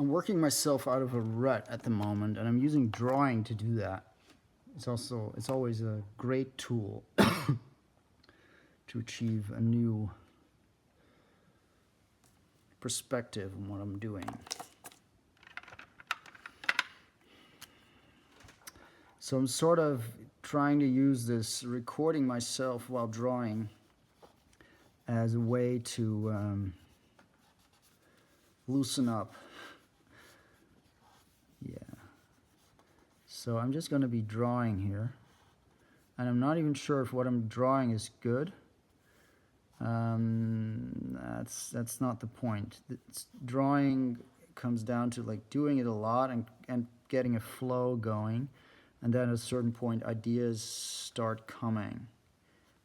I'm working myself out of a rut at the moment, and I'm using drawing to do that. It's always a great tool to achieve a new perspective on what I'm doing. So I'm sort of trying to use this recording myself while drawing as a way to loosen up. Yeah. So I'm just going to be drawing here, and I'm not even sure if what I'm drawing is good. That's not the point. Drawing comes down to like doing it a lot and getting a flow going, and then at a certain point ideas start coming,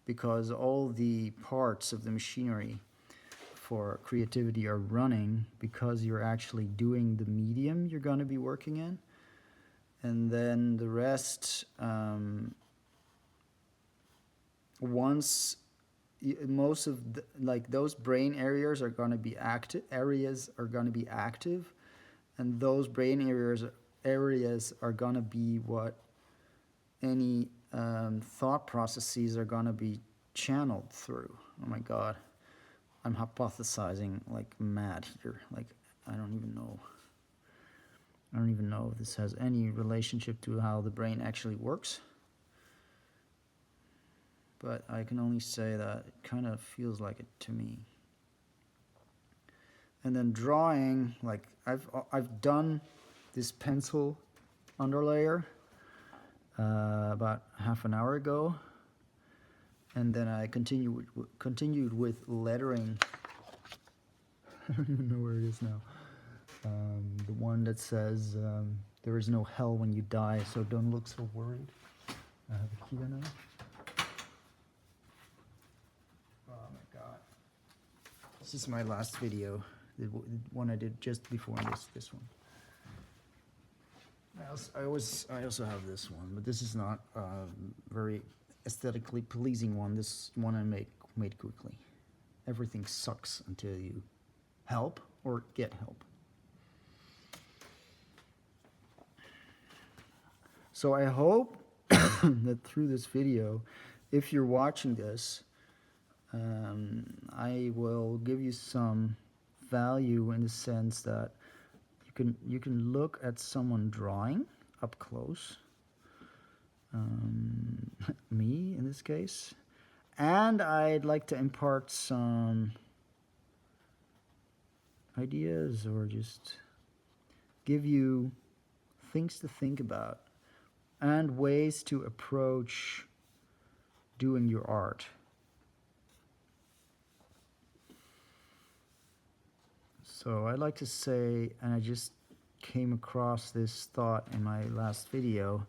because all the parts of the machinery for creativity are running because you're actually doing the medium you're going to be working in, and then the rest, once most of the, like those brain areas are going to be active, and those brain areas are going to be what any thought processes are going to be channeled through. Oh my god, I'm hypothesizing like mad here. Like I don't even know if this has any relationship to how the brain actually works, but I can only say that it kind of feels like it to me. And then drawing, like I've done this pencil underlayer about half an hour ago, and then I continued with lettering. I don't even know where it is now. The one that says there is no hell when you die, so don't look so worried. I have it here now. Oh my god. This is my last video, the one I did just before this one. I also have this one, but this is not very aesthetically pleasing one. This one I made quickly. Everything sucks until you help or get help. So I hope that through this video, if you're watching this, I will give you some value in the sense that you can look at someone drawing up close, me in this case, and I'd like to impart some ideas or just give you things to think about and ways to approach doing your art. So I'd like to say, and I just came across this thought in my last video,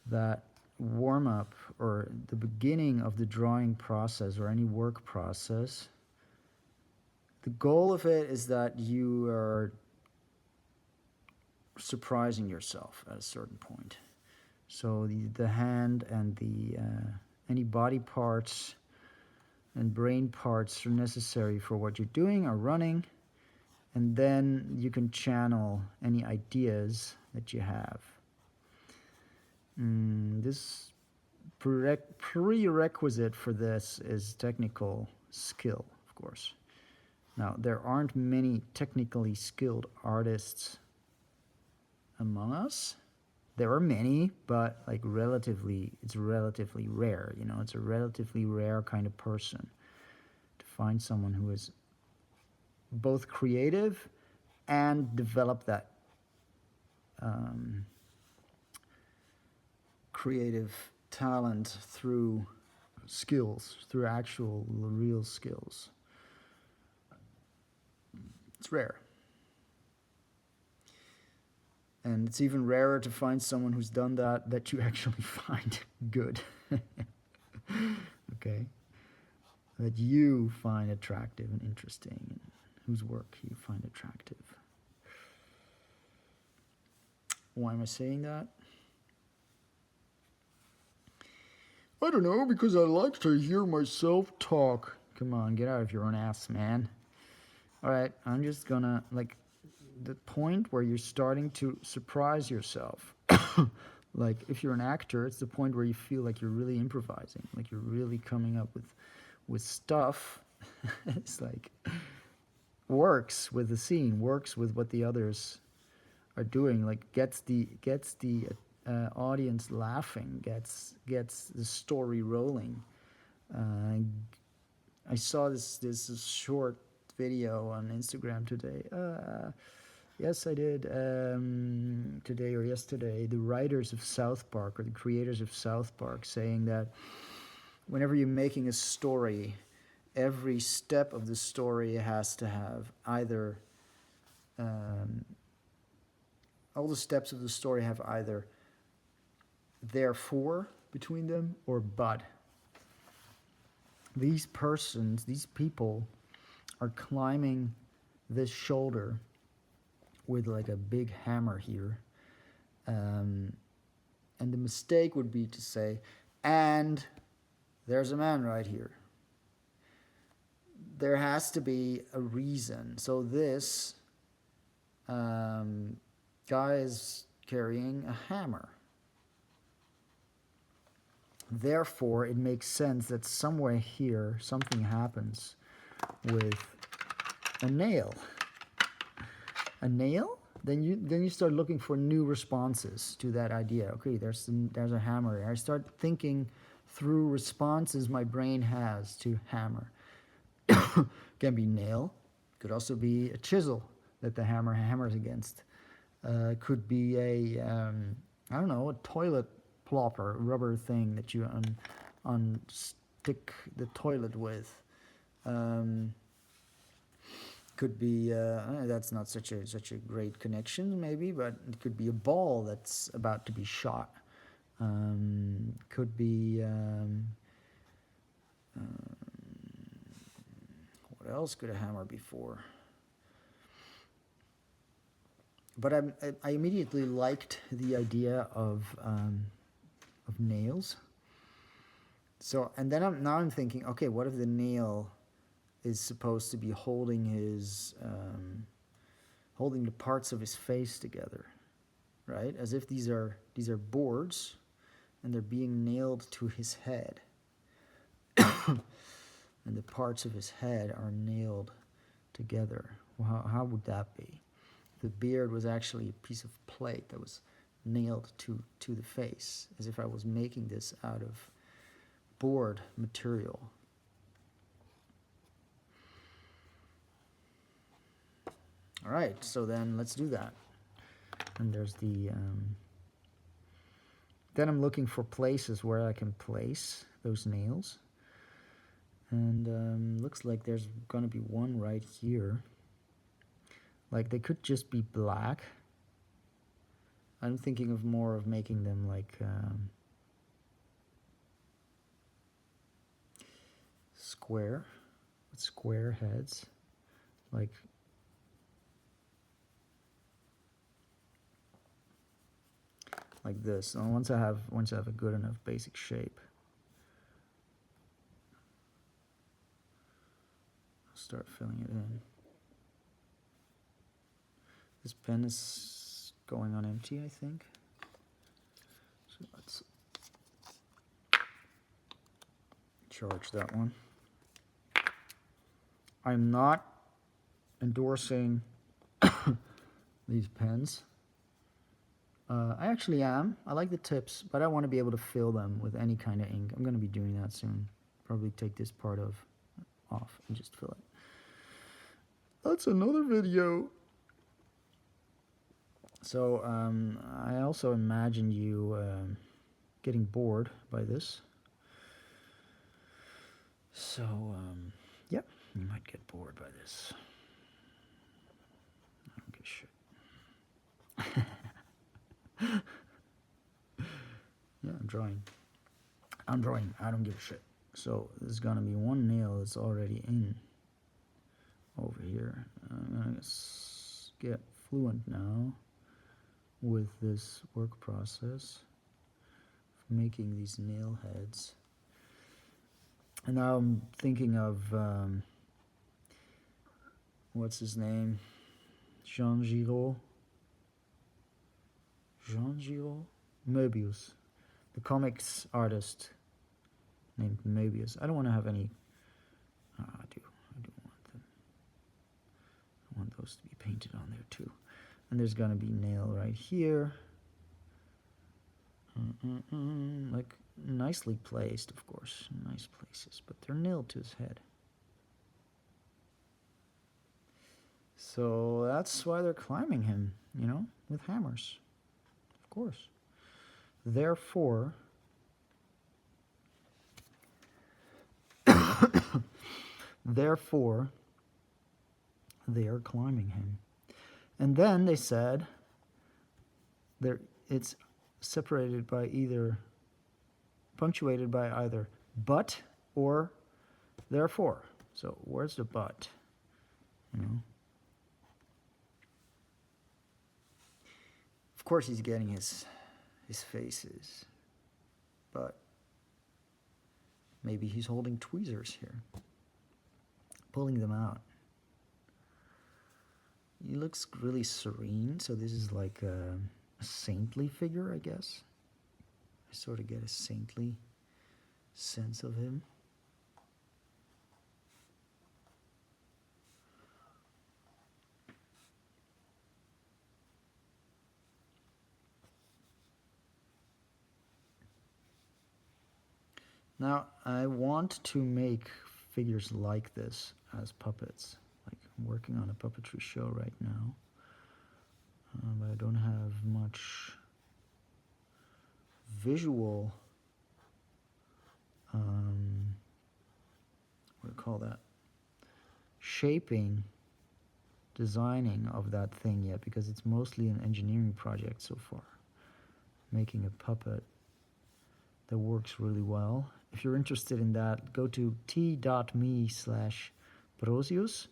that warm-up, or the beginning of the drawing process or any work process, the goal of it is that you are surprising yourself at a certain point. So the hand and the any body parts and brain parts are necessary for what you're doing are running, and then you can channel any ideas that you have. This prerequisite for this is technical skill, of course. Now, there aren't many technically skilled artists among us. There are many, but like it's relatively rare, you know, it's a relatively rare kind of person to find someone who is both creative and develop that creative talent through skills, through actual real skills. It's rare. And it's even rarer to find someone who's done that you actually find good. Okay? That you find attractive and interesting, and whose work you find attractive. Why am I saying that? I don't know, because I like to hear myself talk. Come on, get out of your own ass, man. Alright, I'm just gonna, like, the point where you're starting to surprise yourself. Like if you're an actor, it's the point where you feel like you're really improvising, like you're really coming up with stuff. It's like works with the scene, works with what the others are doing, like gets the audience laughing, gets the story rolling. Uh, I saw this short video on Instagram today. Yes, I did. Today or yesterday, the writers of South Park or the creators of South Park saying that whenever you're making a story, every step of the story has to have either all the steps of the story have either therefore between them or but. These persons, these people, are climbing this shoulder with like a big hammer here. And the mistake would be to say, and there's a man right here. There has to be a reason. So this guy is carrying a hammer. Therefore, it makes sense that somewhere here something happens with a nail. A nail? Then you start looking for new responses to that idea. Okay, there's a hammer. I start thinking through responses my brain has to hammer. Can be nail. Could also be a chisel that the hammer hammers against. Could be a I don't know, a toilet plopper, rubber thing that you stick the toilet with. Could be that's not such a great connection maybe, but it could be a ball that's about to be shot. Could be what else could a hammer be for? But I immediately liked the idea of nails. So, and then I'm thinking, okay, what if the nail is supposed to be holding his holding the parts of his face together, right? As if these are boards, and they're being nailed to his head, and the parts of his head are nailed together. Well, how would that be? The beard was actually a piece of plate that was nailed to the face, as if I was making this out of board material. All right, so then let's do that. And there's the then I'm looking for places where I can place those nails, and looks like there's gonna be one right here. Like they could just be black. I'm thinking of more of making them like square, with square heads, like this. And once I have a good enough basic shape, I'll start filling it in. This pen is going on empty, I think. So let's charge that one. I'm not endorsing these pens. I actually am. I like the tips, but I want to be able to fill them with any kind of ink. I'm going to be doing that soon. Probably take this part off and just fill it. That's another video. So I also imagine you getting bored by this. So yep, you might get bored by this. I don't give a shit. Yeah, I'm drawing. I don't give a shit. So there's gonna be one nail that's already in over here. I'm gonna get fluent now with this work process of making these nail heads. And now I'm thinking of what's his name? Jean Giraud. Jean Giraud? Möbius. The comics artist named Möbius. I don't want to have any... I do want them. I want those to be painted on there too. And there's gonna be nail right here. Like, nicely placed, of course. Nice places, but they're nailed to his head. So that's why they're climbing him, you know, with hammers. Of course. Therefore, therefore, they are climbing him. And then they said it's separated by either, punctuated by either but or therefore. So where's the but? You know? Of course he's getting his faces, but maybe he's holding tweezers here, pulling them out. He looks really serene, so this is like a saintly figure, I guess. I sort of get a saintly sense of him. Now, I want to make figures like this as puppets. Like, I'm working on a puppetry show right now, but I don't have much visual, what do you call that? Shaping, designing of that thing yet, because it's mostly an engineering project so far. Making a puppet that works really well. If you're interested in that, go to t.me/Brosius,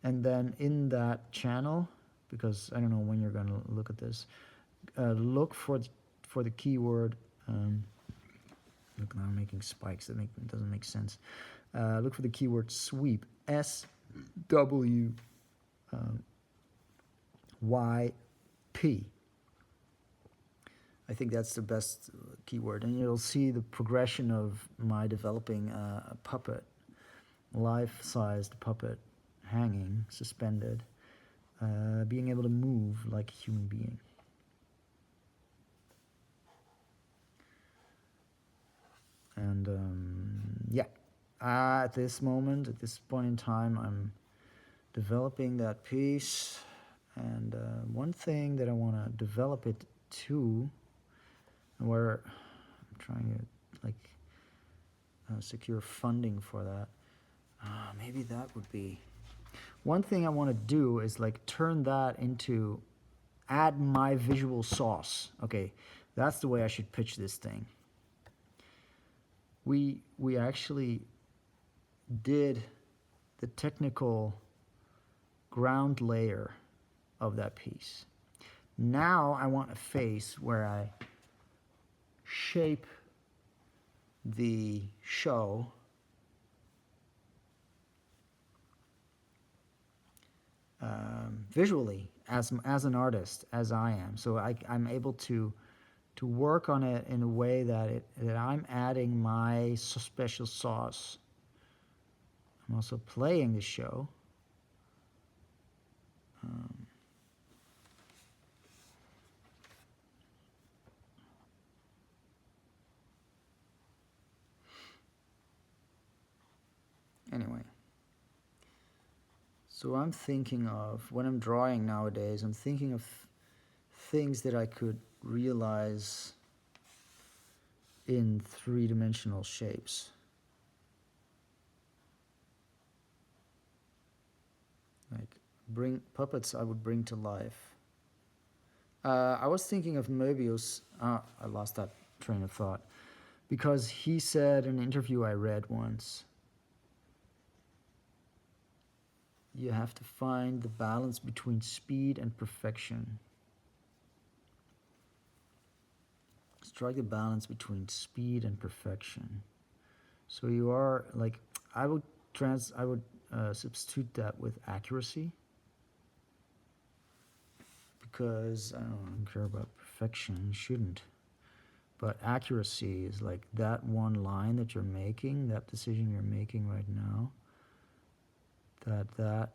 and then in that channel, because I don't know when you're going to look at this, look for the keyword. Look, now I'm making spikes. That doesn't make sense. Look for the keyword sweep. SWYP. I think that's the best keyword, and you'll see the progression of my developing a puppet, life-sized puppet, hanging, suspended, being able to move like a human being. And yeah, at this moment, at this point in time, I'm developing that piece, and one thing that I want to develop it to, where I'm trying to like secure funding for that. Maybe that would be one thing I want to do, is like turn that into, add my visual sauce. Okay, that's the way I should pitch this thing. We actually did the technical ground layer of that piece. Now I want a face where I shape the show visually as an artist, as I am. So I'm able to work on it in a way that I'm adding my special sauce. I'm also playing the show. Anyway, so I'm thinking of, when I'm drawing nowadays, I'm thinking of things that I could realize in three-dimensional shapes. Like puppets I would bring to life. I was thinking of Möbius. I lost that train of thought, because he said in an interview I read once, you have to find the balance between speed and perfection. Strike the balance between speed and perfection. So you are like, I would substitute that with accuracy. because I don't care about perfection, you shouldn't. But accuracy is like that one line that you're making, that decision you're making right now, that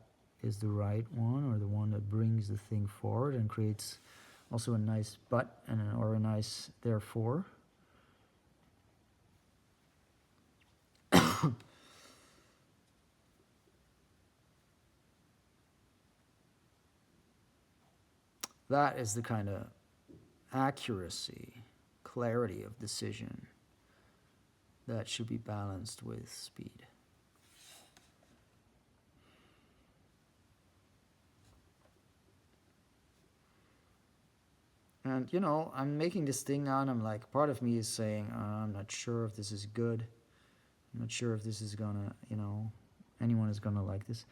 is the right one, or the one that brings the thing forward and creates also a nice but and or a nice therefore. That is the kind of accuracy, clarity of decision that should be balanced with speed. And you know, I'm making this thing now, and I'm like, part of me is saying, I'm not sure if this is good. I'm not sure if this is gonna, you know, anyone is gonna like this.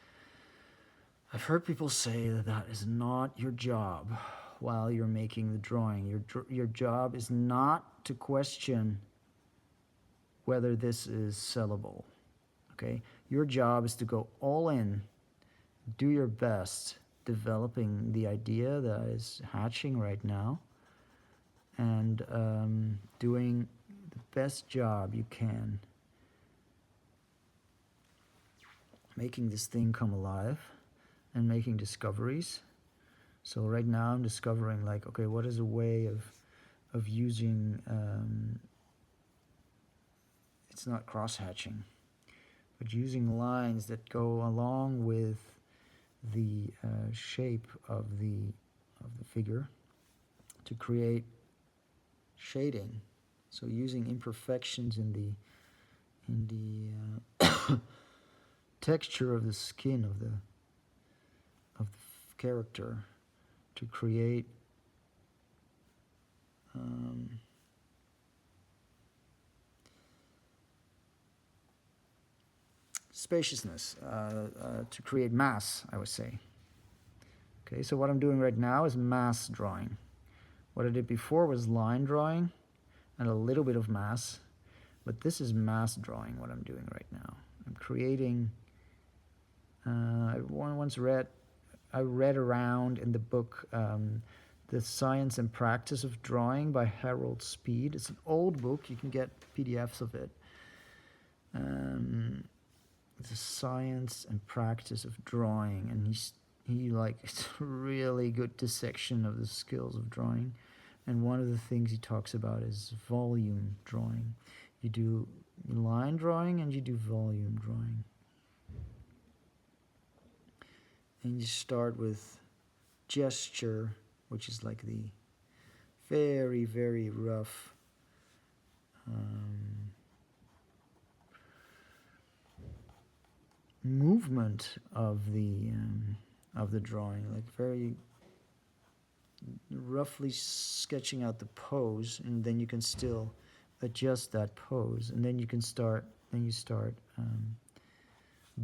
I've heard people say that that is not your job while you're making the drawing. Your job is not to question whether this is sellable. Okay? Your job is to go all in, do your best developing the idea that is hatching right now, and doing the best job you can making this thing come alive and making discoveries. So right now I'm discovering, like, okay, what is a way of using, it's not cross-hatching, but using lines that go along with the shape of the figure to create shading. So using imperfections in the texture of the skin of the character to create spaciousness, to create mass, I would say. Okay, so what I'm doing right now is mass drawing. What I did before was line drawing and a little bit of mass, but this is mass drawing, what I'm doing right now. I'm creating, I read around in the book The Science and Practice of Drawing by Harold Speed. It's an old book, you can get PDFs of it. The Science and Practice of Drawing, and he like, it's a really good dissection of the skills of drawing. And one of the things he talks about is volume drawing. You do line drawing and you do volume drawing. And you start with gesture, which is like the very, very rough movement of the drawing, like very roughly sketching out the pose, and then you can still adjust that pose, and then you start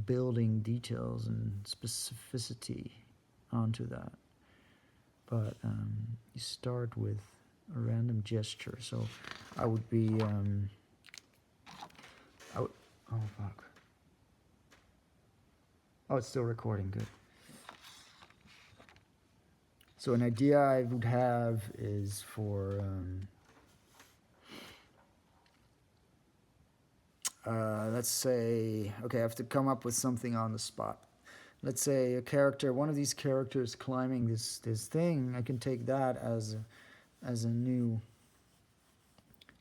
building details and specificity onto that. But you start with a random gesture. So I would be oh fuck. Oh, it's still recording, good. So an idea I would have is for let's say, okay, I have to come up with something on the spot. Let's say a character, one of these characters climbing this thing. I can take that as a new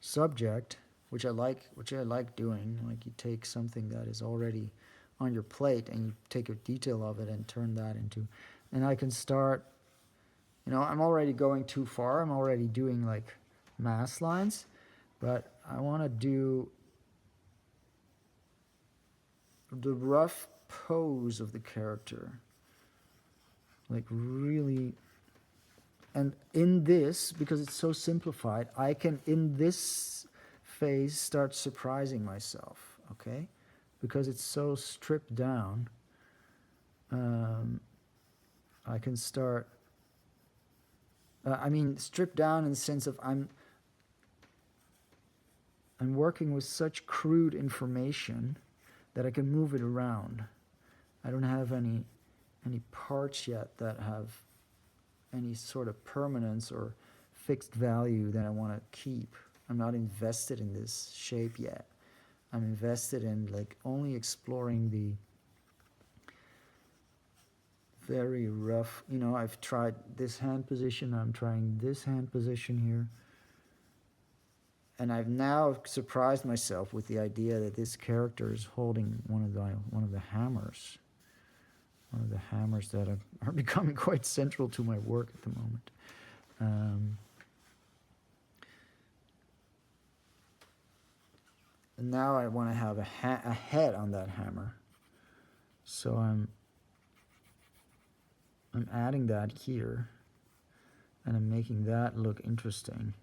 subject, which I like doing. Like, you take something that is already on your plate and you take a detail of it and turn that into, and I can start, you know, I'm already going too far. I'm already doing like mass lines, but I want to do the rough pose of the character, like really. And in this, because it's so simplified, I can, in this phase, start surprising myself, okay? Because it's so stripped down, I can start, stripped down in the sense of I'm working with such crude information that I can move it around. I don't have any parts yet that have any sort of permanence or fixed value that I want to keep. I'm not invested in this shape yet. I'm invested in like only exploring the very rough, you know, I've tried this hand position, I'm trying this hand position here. And I've now surprised myself with the idea that this character is holding one of the hammers. One of the hammers that are becoming quite central to my work at the moment. And now I want to have a head on that hammer. So I'm adding that here, and I'm making that look interesting.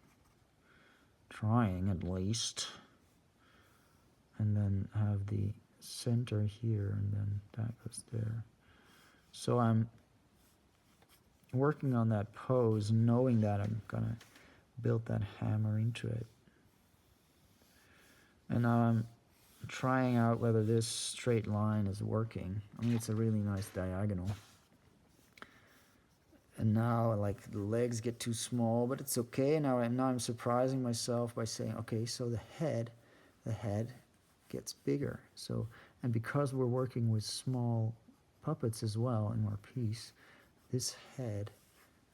Trying at least. And then have the center here, and then that goes there. So I'm working on that pose, knowing that I'm gonna build that hammer into it. And now I'm trying out whether this straight line is working. I mean, it's a really nice diagonal. And now, like, the legs get too small, but it's okay. Now I'm surprising myself by saying, okay, so the head gets bigger. So, and because we're working with small puppets as well in our piece, this head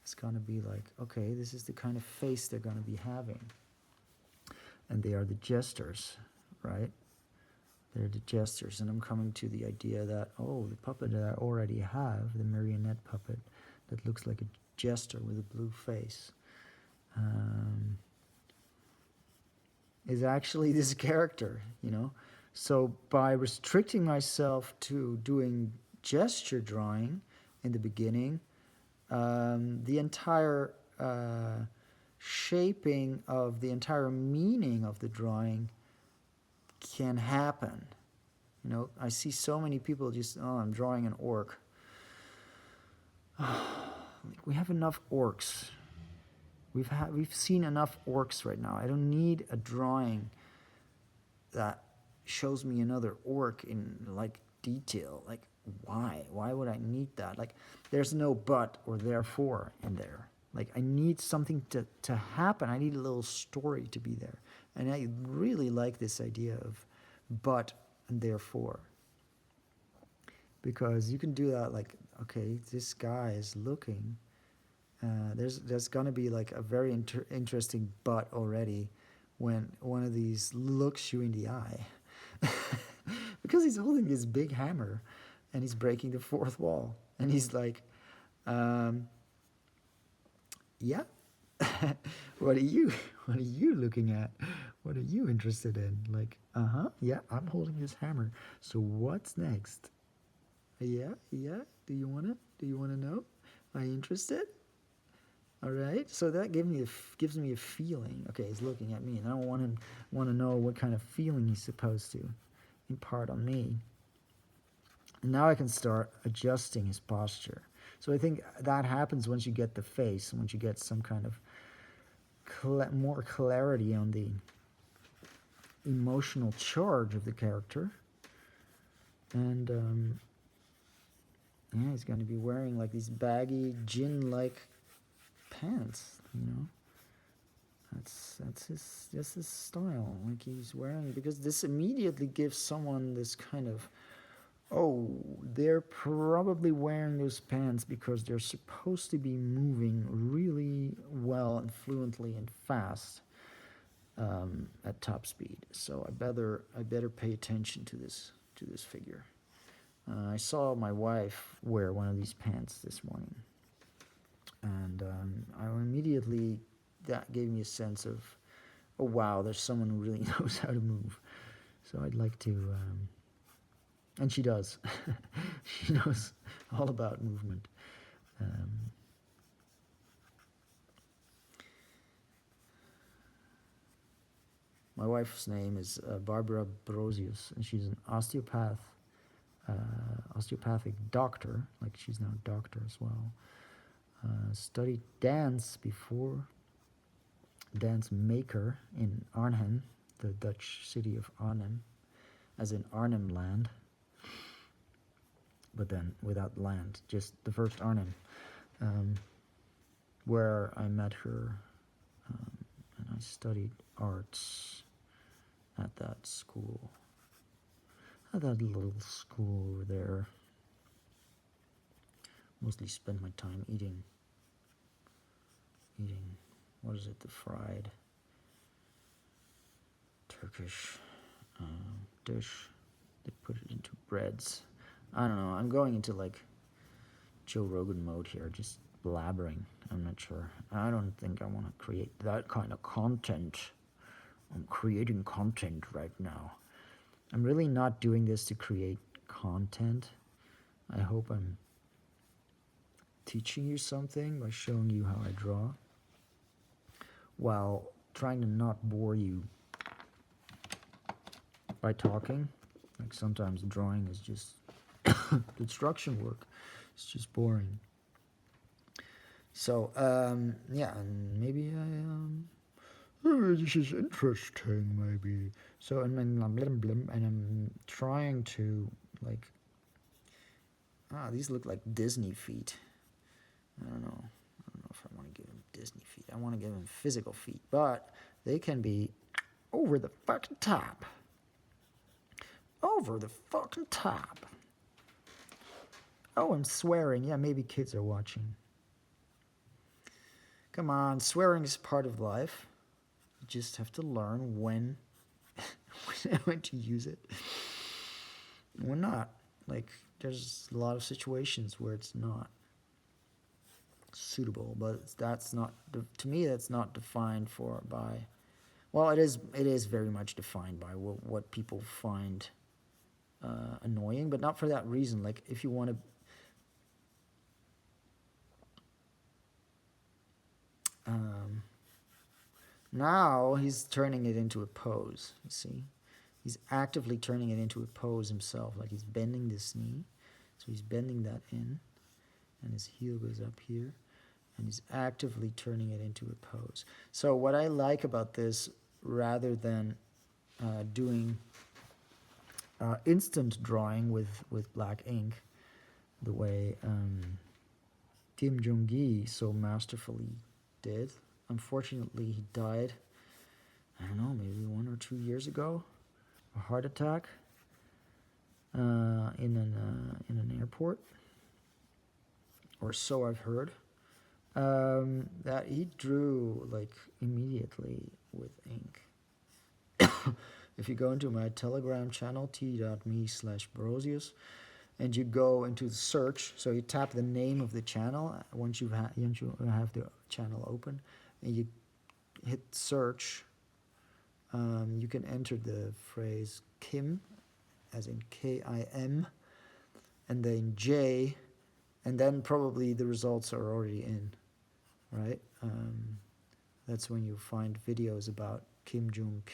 is gonna be like, okay, this is the kind of face they're gonna be having. And they are the jesters, right? They're the jesters, and I'm coming to the idea that, oh, the puppet that I already have, the marionette puppet, that looks like a jester with a blue face, is actually this character, you know? So by restricting myself to doing gesture drawing in the beginning, the entire shaping of the entire meaning of the drawing can happen. You know, I see so many people just, oh, I'm drawing an orc. We have enough orcs. We've seen enough orcs right now. I don't need a drawing that shows me another orc in like detail. Like, why? Why would I need that? Like, there's no but or therefore in there. Like, I need something to happen. I need a little story to be there. And I really like this idea of but and therefore. Because you can do that, like, okay, this guy is looking. There's gonna be like a very interesting but already when one of these looks you in the eye. Because he's holding this big hammer and he's breaking the fourth wall. And he's like, yeah, what are you looking at? What are you interested in? Like, yeah, I'm holding this hammer. So what's next? Yeah, do you wanna know? Are you interested? All right, so that gives me a feeling. Okay, he's looking at me, and I don't want to know what kind of feeling he's supposed to impart on me. And now I can start adjusting his posture. So I think that happens once you get the face, once you get some kind of more clarity on the emotional charge of the character. And yeah, he's going to be wearing like these baggy gin-like pants, you know. That's his style, like he's wearing, because this immediately gives someone this kind of, oh, they're probably wearing those pants because they're supposed to be moving really well and fluently and fast at top speed. So I better pay attention to this figure. I saw my wife wear one of these pants this morning, and I immediately, that gave me a sense of, oh wow, there's someone who really knows how to move. So I'd like to, and she does. She knows all about movement. My wife's name is Barbara Brosius, and she's an osteopathic doctor, like she's now a doctor as well. Studied dance before, dance maker in Arnhem, the Dutch city of Arnhem, as in Arnhem land, but then without land, just the first Arnhem. where I met her, and I studied arts at that school, at that little school over there. Mostly spent my time eating, what is it, the fried Turkish dish. They put it into breads. I don't know, I'm going into like Joe Rogan mode here, just blabbering. I'm not sure. I don't think I want to create that kind of content. I'm creating content right now. I'm really not doing this to create content. I hope I'm teaching you something by showing you how I draw, while trying to not bore you by talking. Like sometimes drawing is just construction work. It's just boring. So yeah, and maybe this is interesting, maybe. So and I'm trying to like, these look like Disney feet. I don't know if I want to give him Disney feet. I want to give him physical feet, but they can be over the fucking top. Over the fucking top. Oh, I'm swearing. Yeah, maybe kids are watching. Come on, swearing is part of life. You just have to learn when when to use it. When not. Like, there's a lot of situations where it's not suitable, but that's not, to me, that's not defined by, well, it is very much defined by what people find annoying, but not for that reason. Like, if you want to, now he's turning it into a pose, you see? He's actively turning it into a pose himself, like he's bending this knee, so he's bending that in, and his heel goes up here, and he's actively turning it into a pose. So what I like about this, rather than doing instant drawing with black ink, the way Kim Jong-gi so masterfully did. Unfortunately, he died, I don't know, maybe 1 or 2 years ago, a heart attack in an airport, or so I've heard. That he drew like immediately with ink. If you go into my Telegram channel, t.me/Brosius, and you go into the search, so you tap the name of the channel once you have the channel open, and you hit search, you can enter the phrase Kim, as in Kim, and then J, and then probably the results are already in, right? That's when you find videos about Kim Jong-gi.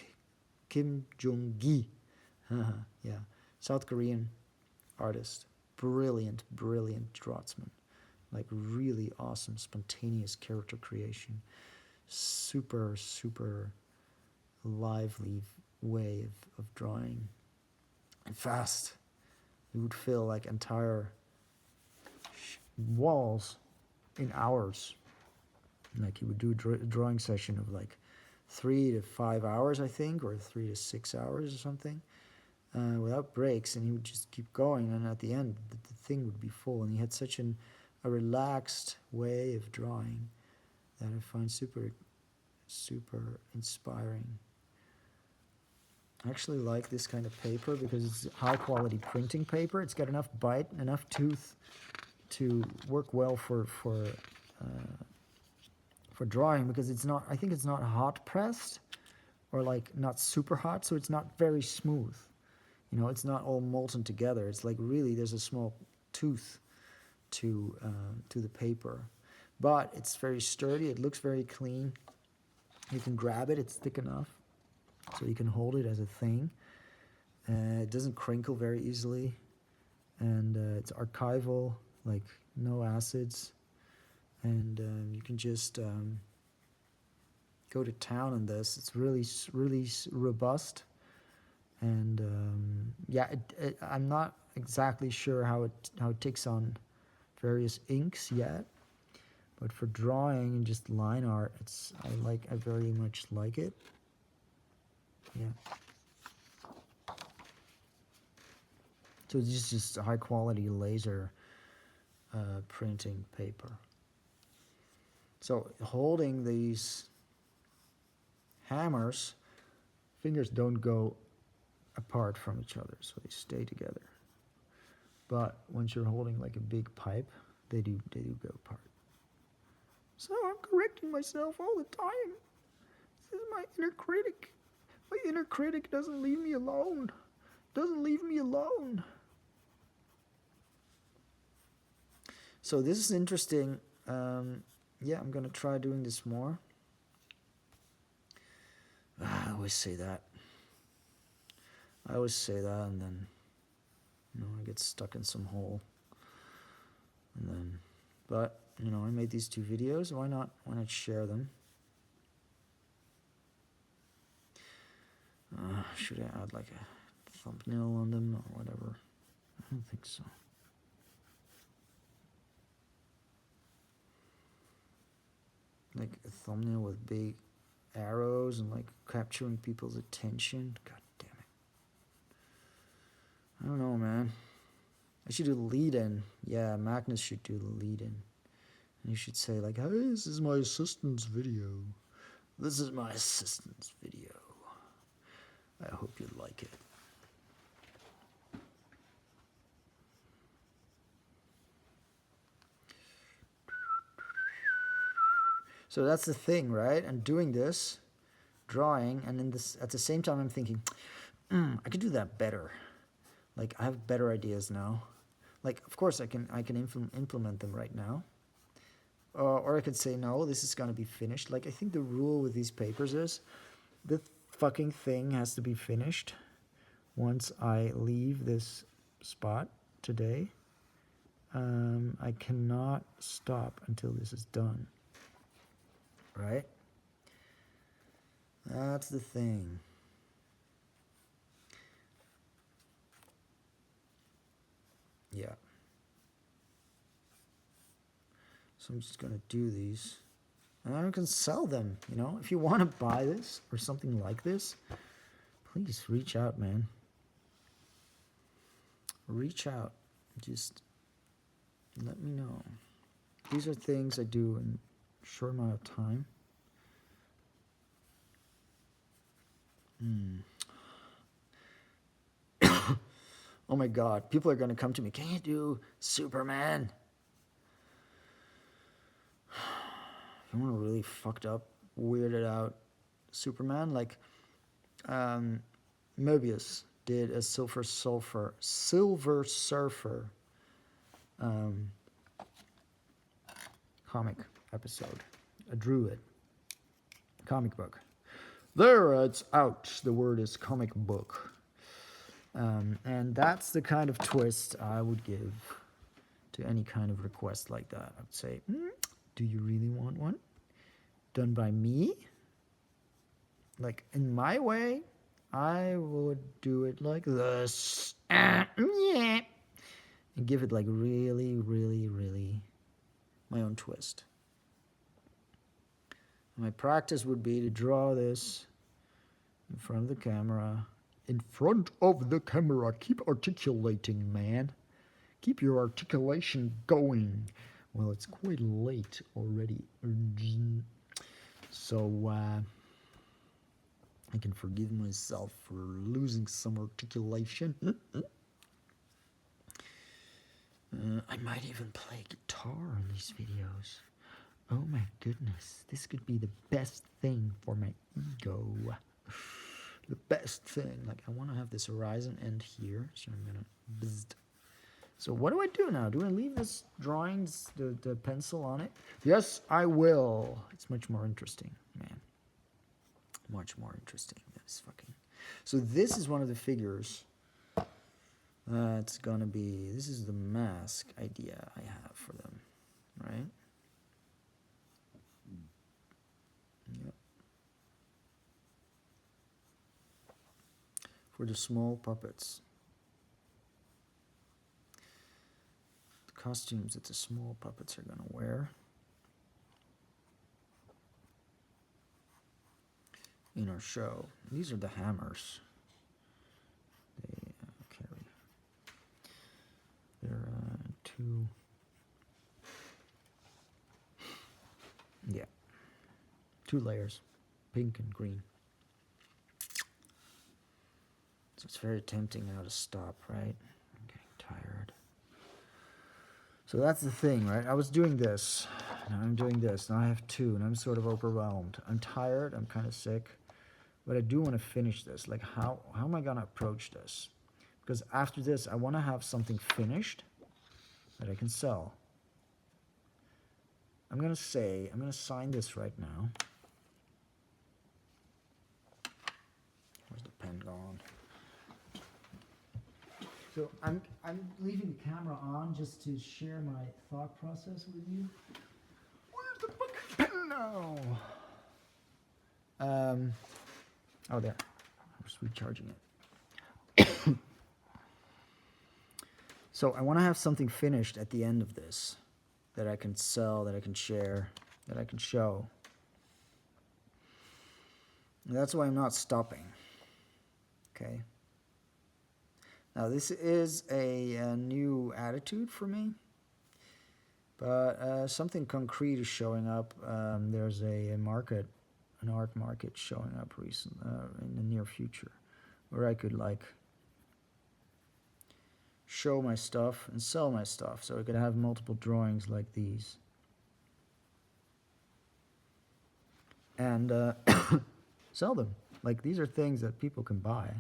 Yeah, South Korean artist, brilliant draughtsman, like really awesome spontaneous character creation, super lively way of drawing, and fast. It would fill like entire walls in hours. Like he would do a drawing session of like 3 to 5 hours, I think, or 3 to 6 hours or something, without breaks, and he would just keep going, and at the end the thing would be full. And he had such a relaxed way of drawing that I find super inspiring. I actually like this kind of paper because it's high quality printing paper. It's got enough bite, enough tooth to work well for drawing, because it's not, I think it's not hot pressed, or like not super hot, so it's not very smooth. You know, it's not all molten together. It's like really there's a small tooth to the paper, but it's very sturdy. It looks very clean. You can grab it. It's thick enough, so you can hold it as a thing. It doesn't crinkle very easily, and it's archival, like no acids, and you can just go to town on this. It's really robust, and yeah, I'm not exactly sure how it takes on various inks yet, But for drawing and just line art, I very much like it. Yeah. So this is just high quality laser printing paper. So holding these hammers, fingers don't go apart from each other, so they stay together. But once you're holding like a big pipe, they do go apart. So I'm correcting myself all the time. This is my inner critic. My inner critic doesn't leave me alone. Doesn't leave me alone. So this is interesting. Yeah, I'm gonna try doing this more. I always say that. And then, I get stuck in some hole. And then, but, I made these 2 videos. Why not share them? Should I add like a thumbnail on them or whatever? I don't think so. Like a thumbnail with big arrows and like capturing people's attention. God damn it. I don't know, man. I should do the lead-in. Yeah, Magnus should do the lead-in. And you should say like, hey, this is my assistant's video. This is my assistant's video. I hope you like it. So that's the thing, right? I'm doing this, drawing, and at the same time I'm thinking, I could do that better. Like, I have better ideas now. Like, of course I can implement them right now. Or I could say, no, this is gonna be finished. Like, I think the rule with these papers is, the fucking thing has to be finished once I leave this spot today. I cannot stop until this is done. Right? That's the thing. Yeah. So I'm just gonna do these. And I can sell them, If you want to buy this or something like this, please reach out, man. Reach out. Just let me know. These are things I do in a short amount of time. Oh my God, people are gonna come to me. Can you do Superman? If you want a really fucked up, weirded out Superman, like Mobius did a Silver Surfer comic episode. I drew it. Comic book. There, it's out. The word is comic book. And that's the kind of twist I would give to any kind of request like that. I would say, do you really want one? Done by me? Like, in my way, I would do it like this. And give it like really, really, really my own twist. My practice would be to draw this in front of the camera. In front of the camera. Keep articulating, man. Keep your articulation going. Well, it's quite late already. So, I can forgive myself for losing some articulation. I might even play guitar in these videos. Oh my goodness, this could be the best thing for my ego. The best thing. Like, I want to have this horizon end here, so I'm gonna bzzz. So what do I do now? Do I leave this drawings, the pencil on it? Yes, I will. It's much more interesting, man. Much more interesting. That's fucking. So this is one of the figures. It's gonna be. This is the mask idea I have for them, right? Yep. For the small puppets. The costumes that the small puppets are gonna wear. inner show. These are the hammers. They carry. They're two. Yeah, 2 layers, pink and green. So it's very tempting now to stop, right? I'm getting tired. So that's the thing, right? I was doing this, now I'm doing this, now I have 2, and I'm sort of overwhelmed. I'm tired, I'm kind of sick, but I do want to finish this. Like, how am I going to approach this? Because after this, I want to have something finished that I can sell. I'm going to sign this right now. Where's the pen gone? So I'm leaving the camera on just to share my thought process with you. Where's the book pen now? Oh, there. I'm just recharging it. So I want to have something finished at the end of this that I can sell, that I can share, that I can show. And that's why I'm not stopping. Okay. Now this is a new attitude for me, but something concrete is showing up. There's a market, an art market showing up in the near future, where I could like show my stuff and sell my stuff. So I could have multiple drawings like these. And sell them. Like, these are things that people can buy.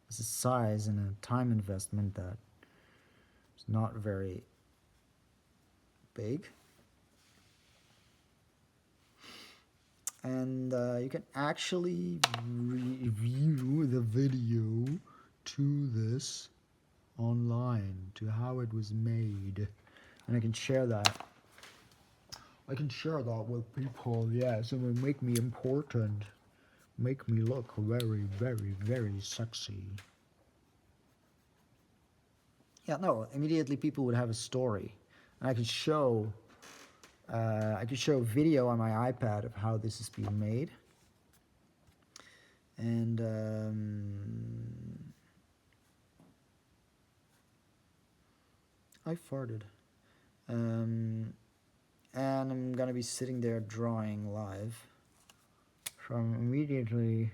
It's a size and a time investment that is not very big. And you can actually review the video to this online, to how it was made. And I can share that. I can share that with people, yes, and it will make me important. Make me look very, very, very sexy. Yeah, no, immediately people would have a story. And I could show video on my iPad of how this is being made. And I farted. And I'm gonna be sitting there drawing live. So I'm immediately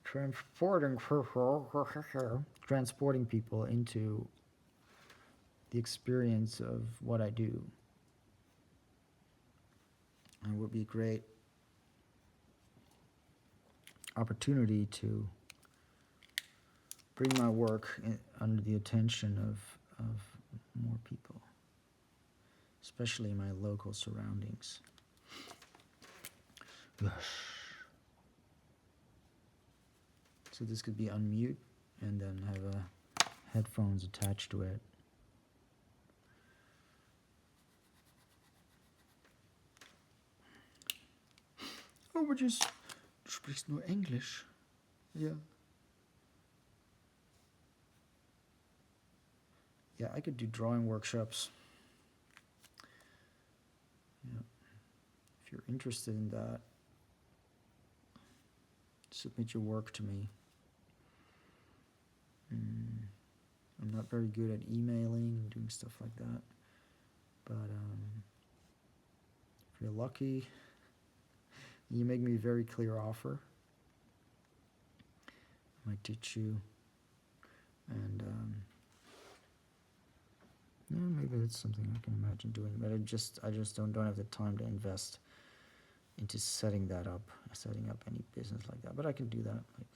transporting people into the experience of what I do. And it would be a great opportunity to bring my work under the attention of more people, especially my local surroundings. So this could be on mute and then have headphones attached to it. Oh, but du sprichst nur Englisch. Ja. Yeah, I could do drawing workshops. Yeah. If you're interested in that, submit your work to me. I'm not very good at emailing and doing stuff like that, but if you're lucky, you make me a very clear offer, I might teach you, and yeah, maybe that's something I can imagine doing, but I just don't have the time to invest into setting up any business like that. But I can do that, like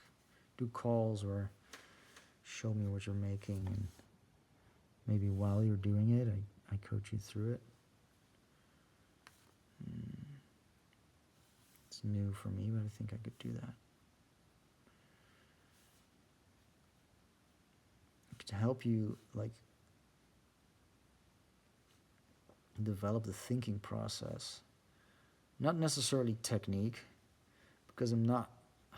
do calls or show me what you're making, and maybe while you're doing it, I coach you through it. It's new for me, but I think I could do that. To help you, like, develop the thinking process. Not necessarily technique, because I'm not, I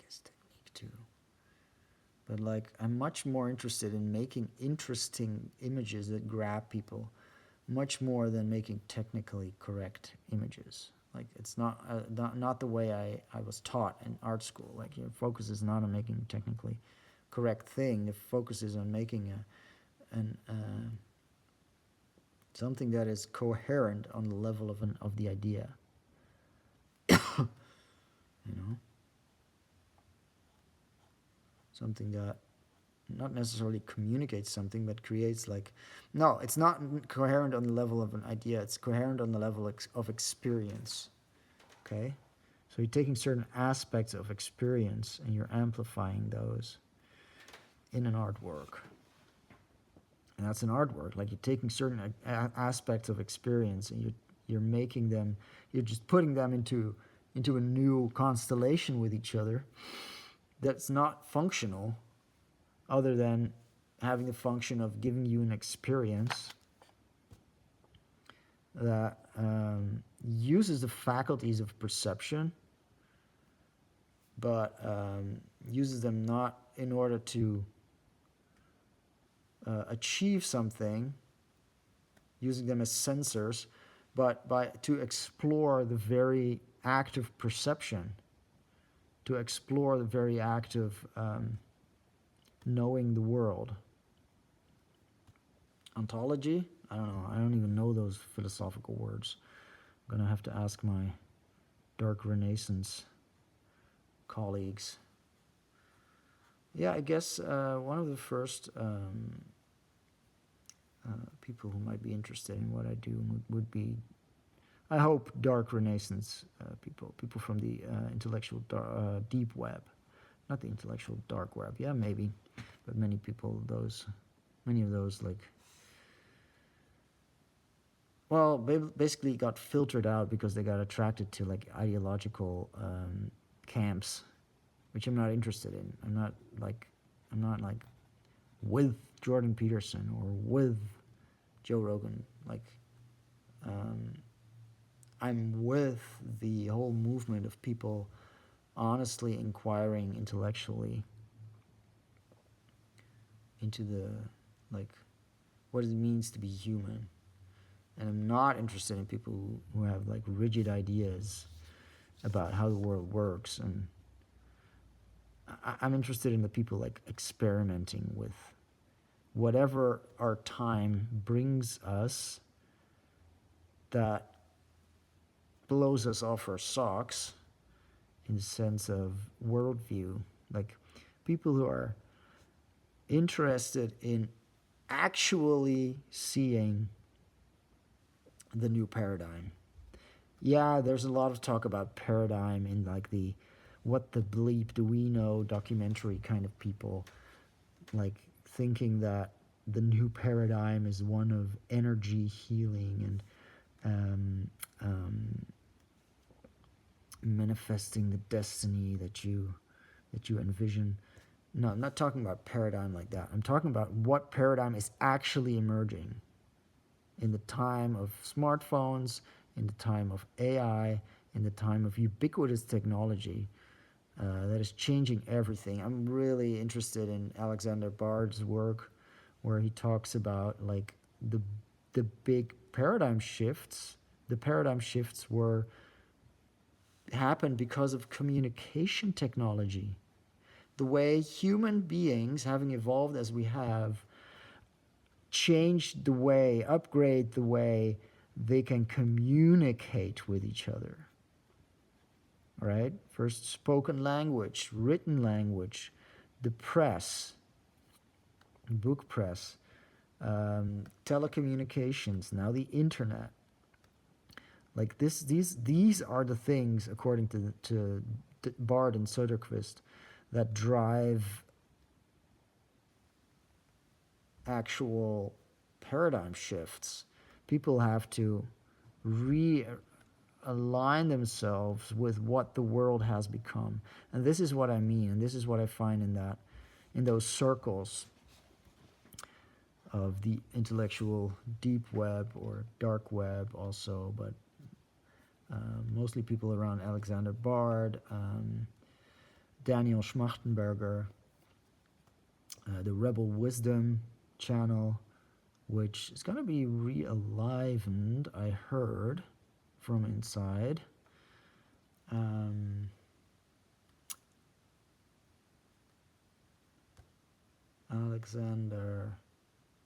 guess technique too. But like, I'm much more interested in making interesting images that grab people, much more than making technically correct images. Like it's not the way I was taught in art school. Like your focus is not on making technically correct thing. The focus is on making something that is coherent on the level of the idea. You know, something that not necessarily communicates something, but creates like, no, it's not coherent on the level of an idea. It's coherent on the level of experience. Okay, so you're taking certain aspects of experience and you're amplifying those in an artwork. And that's an artwork. Like you're taking certain aspects of experience and you're making them, you're just putting them into a new constellation with each other that's not functional, other than having the function of giving you an experience that uses the faculties of perception, but uses them not in order to achieve something, using them as sensors, but to explore the very act of perception, to explore the very act of knowing the world. Ontology? I don't know. I don't even know those philosophical words. I'm going to have to ask my Dark Renaissance colleagues. Yeah, I guess one of the first people who might be interested in what I do would be, I hope, Dark Renaissance people from the intellectual deep web, not the intellectual dark web. Yeah, maybe, but many of those like, well, basically got filtered out because they got attracted to like ideological camps, which I'm not interested in. I'm not like with Jordan Peterson or with Joe Rogan. Like, I'm with the whole movement of people honestly inquiring intellectually into the, like, what it means to be human. And I'm not interested in people who have like rigid ideas about how the world works. And I'm interested in the people like experimenting with whatever our time brings us that blows us off our socks in the sense of worldview. Like people who are interested in actually seeing the new paradigm. Yeah, there's a lot of talk about paradigm in like the what the bleep do we know documentary kind of people, like thinking that the new paradigm is one of energy healing and manifesting the destiny that you envision. No, I'm not talking about paradigm like that. I'm talking about what paradigm is actually emerging in the time of smartphones, in the time of AI, in the time of ubiquitous technology that is changing everything. I'm really interested in Alexander Bard's work, where he talks about like the big paradigm shifts. The paradigm shifts happened because of communication technology. The way human beings, having evolved as we have, changed the way, upgrade the way they can communicate with each other. Right? First spoken language, written language, the press, book press, telecommunications, now the internet. Like these are the things, according to Bard and Söderqvist, that drive actual paradigm shifts. People have to realign themselves with what the world has become, and this is what I mean, and this is what I find in those circles of the intellectual deep web or dark web also, but mostly people around Alexander Bard, Daniel Schmachtenberger, the Rebel Wisdom channel, which is going to be re-enlivened, I heard, from inside. Alexander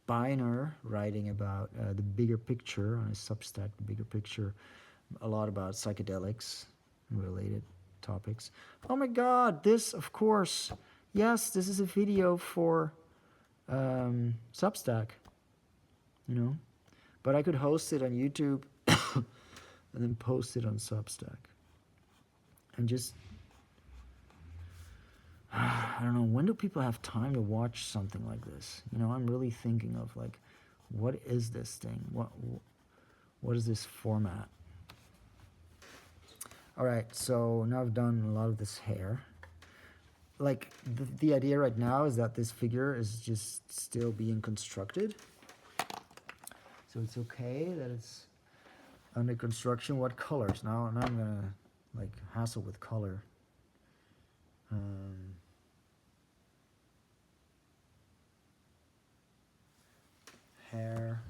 Biner writing about the bigger picture on his Substack, the bigger picture, a lot about psychedelics and related topics. Oh my god, this, of course, yes, this is a video for Substack, you know, but I could host it on YouTube and then post it on Substack. And just, I don't know, when do people have time to watch something like this? You know, I'm really thinking of, like, what is this thing? What is this format? All right, so now I've done a lot of this hair. Like, the idea right now is that this figure is just still being constructed. So it's okay that it's under construction. What colors? Now I'm gonna, like, hassle with color. Hair,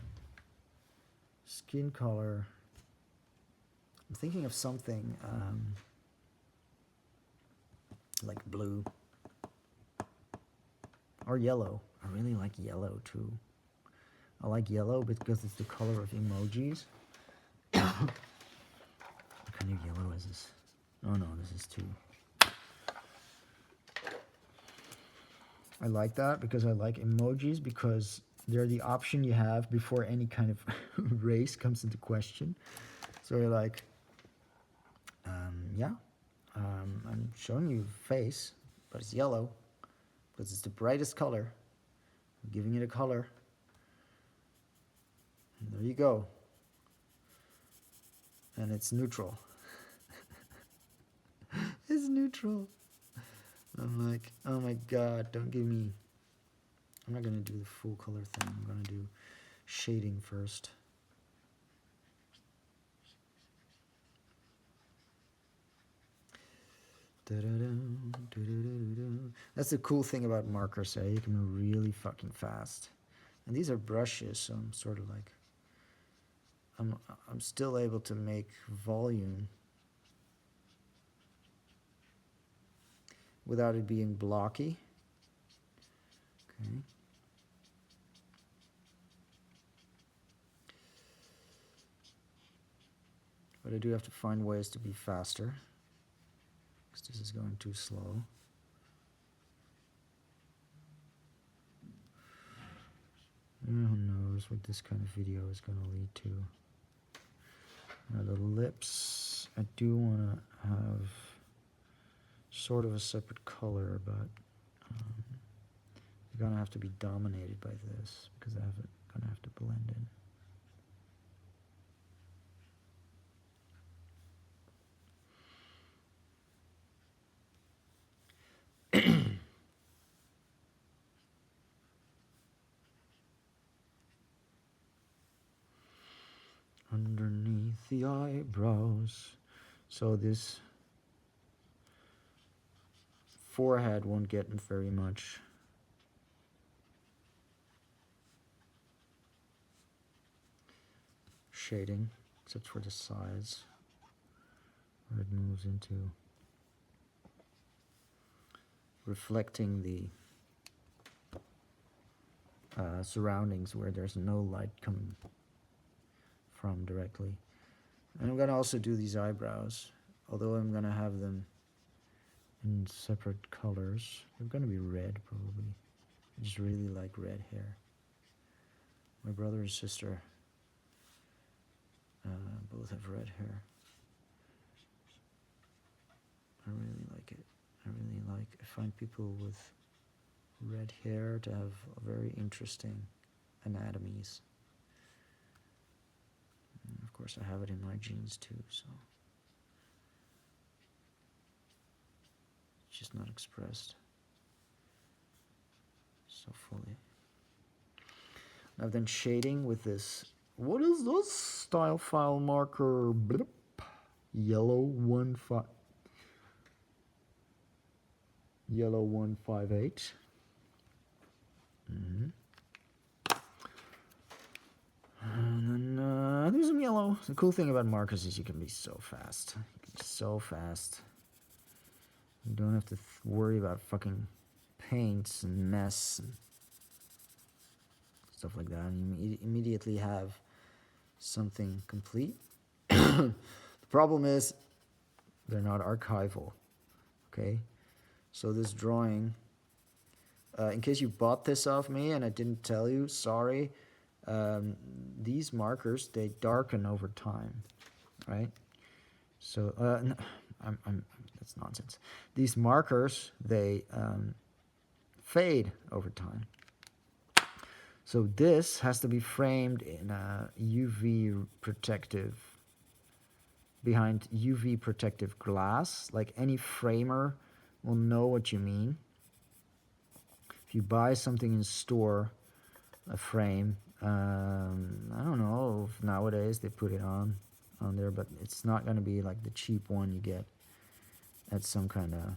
skin color. I'm thinking of something like blue or yellow. I really like yellow too. I like yellow because it's the color of emojis. What kind of yellow is this? Oh no, this is too. I like that because I like emojis, because they're the option you have before any kind of race comes into question. So you're like, yeah, I'm showing you face, but it's yellow because it's the brightest color. I'm giving it a color. And there you go. And it's neutral. It's neutral. I'm like, oh my god, don't give me... I'm not going to do the full color thing. I'm going to do shading first. That's the cool thing about markers, eh? You can move really fucking fast. And these are brushes, so I'm sort of like... I'm still able to make volume without it being blocky. Okay. But I do have to find ways to be faster, because this is going too slow. Who knows what this kind of video is going to lead to. Now the lips, I do want to have sort of a separate color, but they're going to have to be dominated by this, because I'm going to have to blend in. Underneath the eyebrows. So this forehead won't get very much shading, except for the sides, where it moves into reflecting the surroundings where there's no light coming from directly. And I'm going to also do these eyebrows, although I'm going to have them in separate colors. They're going to be red, probably. I just really like red hair. My brother and sister both have red hair. I really like it. I find people with red hair to have very interesting anatomies. And of course, I have it in my genes too, so it's just not expressed so fully. I've done shading with this. What is this? Style file marker. Blip. Yellow 158. And then do some yellow. The cool thing about markers is you can be so fast. You can be so fast. You don't have to worry about fucking paints and mess and stuff like that. And you immediately have something complete. The problem is they're not archival. Okay, so this drawing, in case you bought this off me and I didn't tell you, sorry. These markers, they darken over time, right? So that's nonsense. These markers, they fade over time. So this has to be framed in a UV protective, behind UV protective glass. Like any framer will know what you mean. If you buy something in store, a frame, I don't know if nowadays they put it on there, but it's not going to be like the cheap one you get at some kind of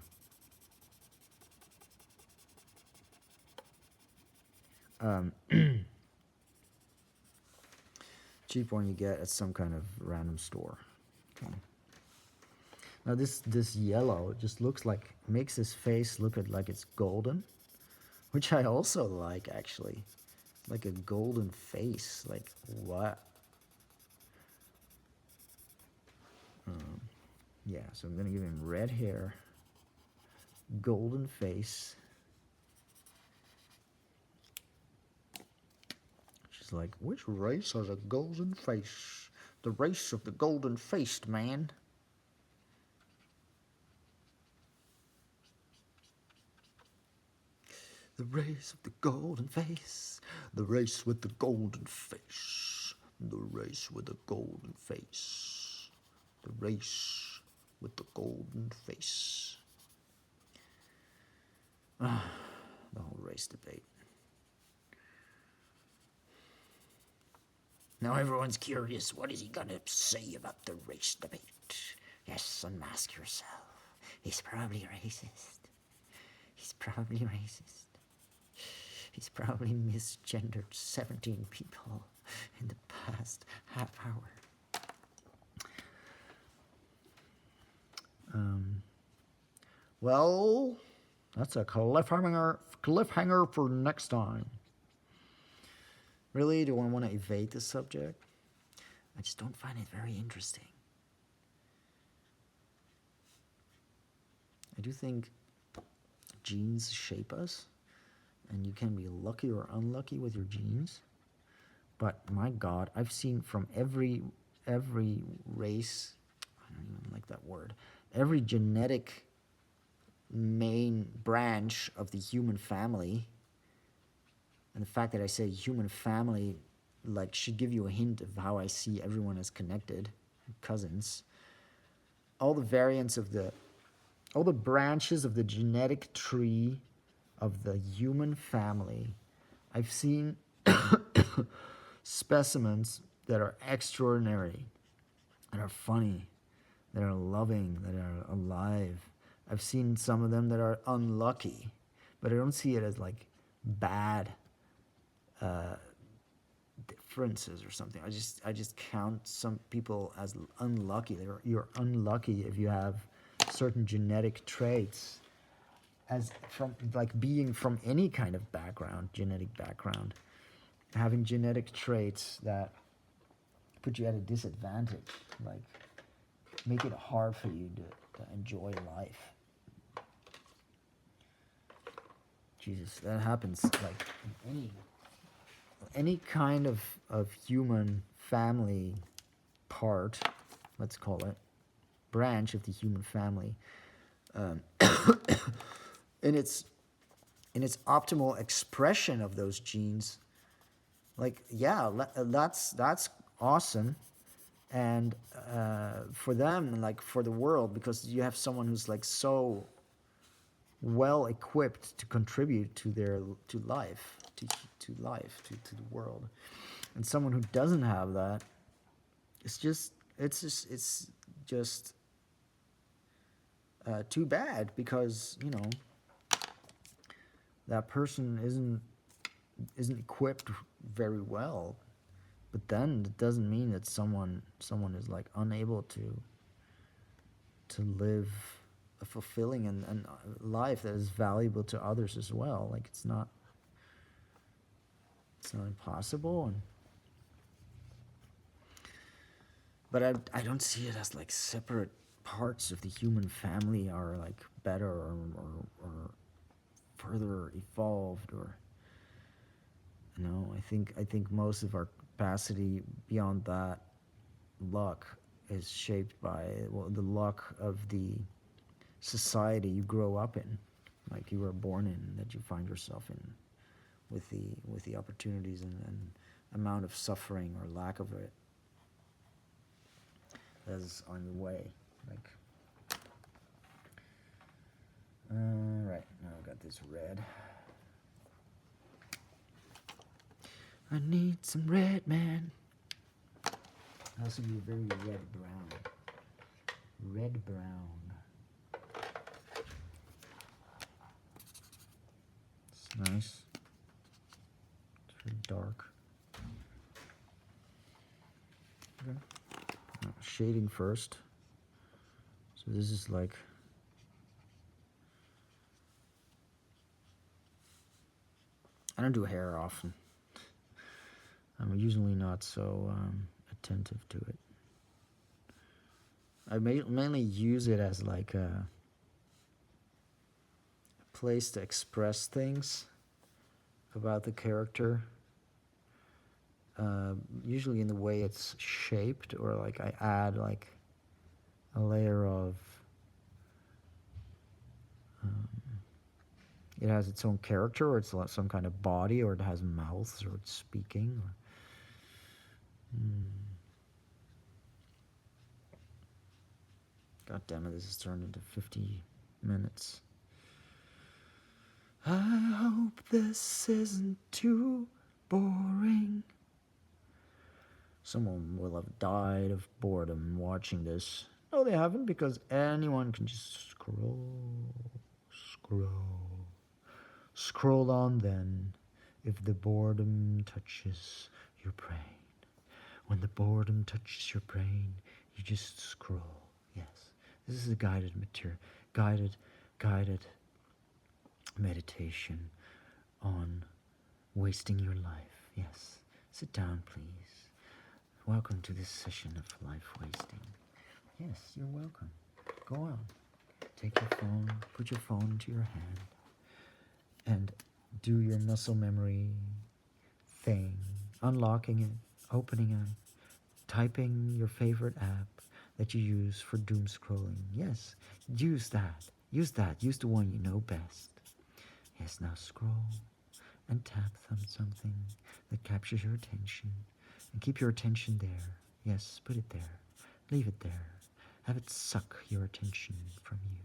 cheap one you get at some kind of random store. Okay. Now this yellow just looks like, makes his face look like it's golden, which I also like actually, like a golden face. Like what? Yeah, so I'm gonna give him red hair, golden face. She's like, which race has a golden face? The race of the golden-faced man. The race of the golden face. The race with the golden face. The race with the golden face. The race with the golden face. The whole race debate. Now everyone's curious, what is he gonna say about the race debate? Yes, unmask yourself. He's probably racist. He's probably racist. He's probably misgendered 17 people in the past half hour. Well, that's a cliffhanger for next time. Really, do I want to evade the subject? I just don't find it very interesting. I do think genes shape us, and you can be lucky or unlucky with your genes. But my God, I've seen from every race, I don't even like that word, every genetic main branch of the human family. And the fact that I say human family, like, should give you a hint of how I see everyone as connected, cousins. All the variants of all the branches of the genetic tree of the human family. I've seen specimens that are extraordinary, that are funny, that are loving, that are alive. I've seen some of them that are unlucky, but I don't see it as like bad differences or something. I just count some people as unlucky. You're unlucky if you have certain genetic traits, as from like being from any kind of background, genetic background, having genetic traits that put you at a disadvantage, like make it hard for you to enjoy life. Jesus, that happens like in any kind of human family part, let's call it, branch of the human family, in its optimal expression of those genes, like, yeah, that's awesome. And for them, and like for the world, because you have someone who's like so well equipped to contribute to life, to the world, and someone who doesn't have that, it's just too bad, because that person isn't equipped very well But then it doesn't mean that someone is like unable to live a fulfilling and life that is valuable to others as well. Like it's not impossible. And but I don't see it as like separate parts of the human family are like better or further evolved, or I think most of our capacity beyond that luck is shaped by, well, the luck of the society you grow up in, like you were born in, that you find yourself in, with the opportunities and amount of suffering or lack of it that is on your way. Like, right now I got this red. I need some red, man. It has to be a very red brown. Red brown. It's nice. It's very dark. Okay. Shading first. So this is like, I don't do hair often. I'm usually not so attentive to it. I mainly use it as like a place to express things about the character. Usually in the way it's shaped, or like I add like a layer of, it has its own character, or it's some kind of body, or it has mouths, or it's speaking. God damn it, this has turned into 50 minutes. I hope this isn't too boring. Someone will have died of boredom watching this. No, they haven't, because anyone can just scroll on then, if the boredom touches your brain. When the boredom touches your brain, you just scroll. Yes, this is a guided meditation on wasting your life. Yes, sit down, please. Welcome to this session of life wasting. Yes, you're welcome. Go on. Take your phone, put your phone into your hand, and do your muscle memory thing. Unlocking it, opening it, typing your favorite app that you use for doom scrolling. Yes, use that. Use that. Use the one you know best. Yes, now scroll and tap something that captures your attention. And keep your attention there. Yes, put it there. Leave it there. Have it suck your attention from you,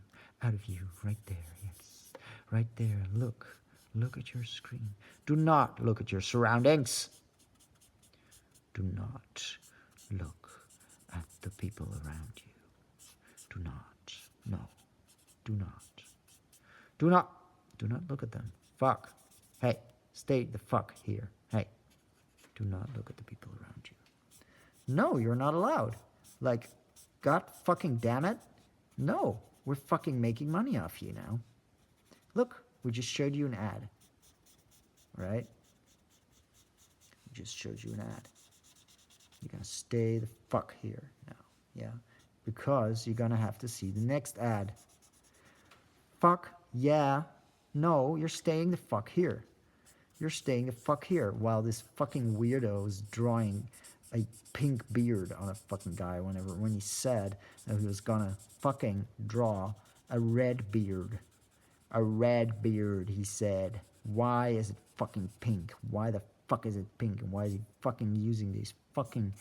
out of you, right there. Yes, right there. Look at your screen. Do not look at your surroundings. Do not look at the people around you. Do not. No. Do not. Do not look at them. Fuck. Hey, stay the fuck here. Hey, do not look at the people around you. No, you're not allowed. Like, God fucking damn it. No, we're fucking making money off you now. Look, we just showed you an ad. Right? We just showed you an ad. You're gonna stay the fuck here now. Yeah? Because you're gonna have to see the next ad. Fuck yeah. No, you're staying the fuck here. You're staying the fuck here while this fucking weirdo is drawing a pink beard on a fucking guy when he said that he was gonna fucking draw a red beard. A red beard, he said. Why is it fucking pink? Why the fuck is it pink? And why is he fucking using these fucking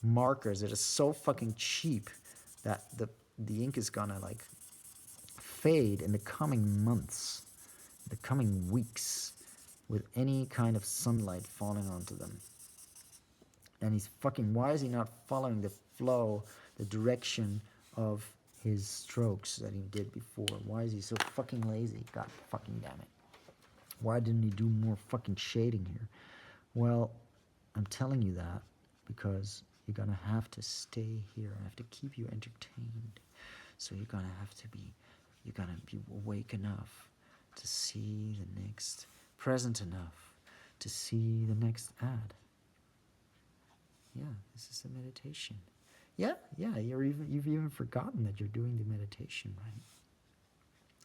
markers that are so fucking cheap that the ink is gonna like fade in the coming months, the coming weeks, with any kind of sunlight falling onto them. And why is he not following the flow, the direction of his strokes that he did before? Why is he so fucking lazy? God fucking damn it. Why didn't he do more fucking shading here? Well, I'm telling you that because you're gonna have to stay here. I have to keep you entertained. So you're gonna be awake enough to see the next, present enough to see the next ad. Yeah, this is a meditation. Yeah, you've even forgotten that you're doing the meditation, right?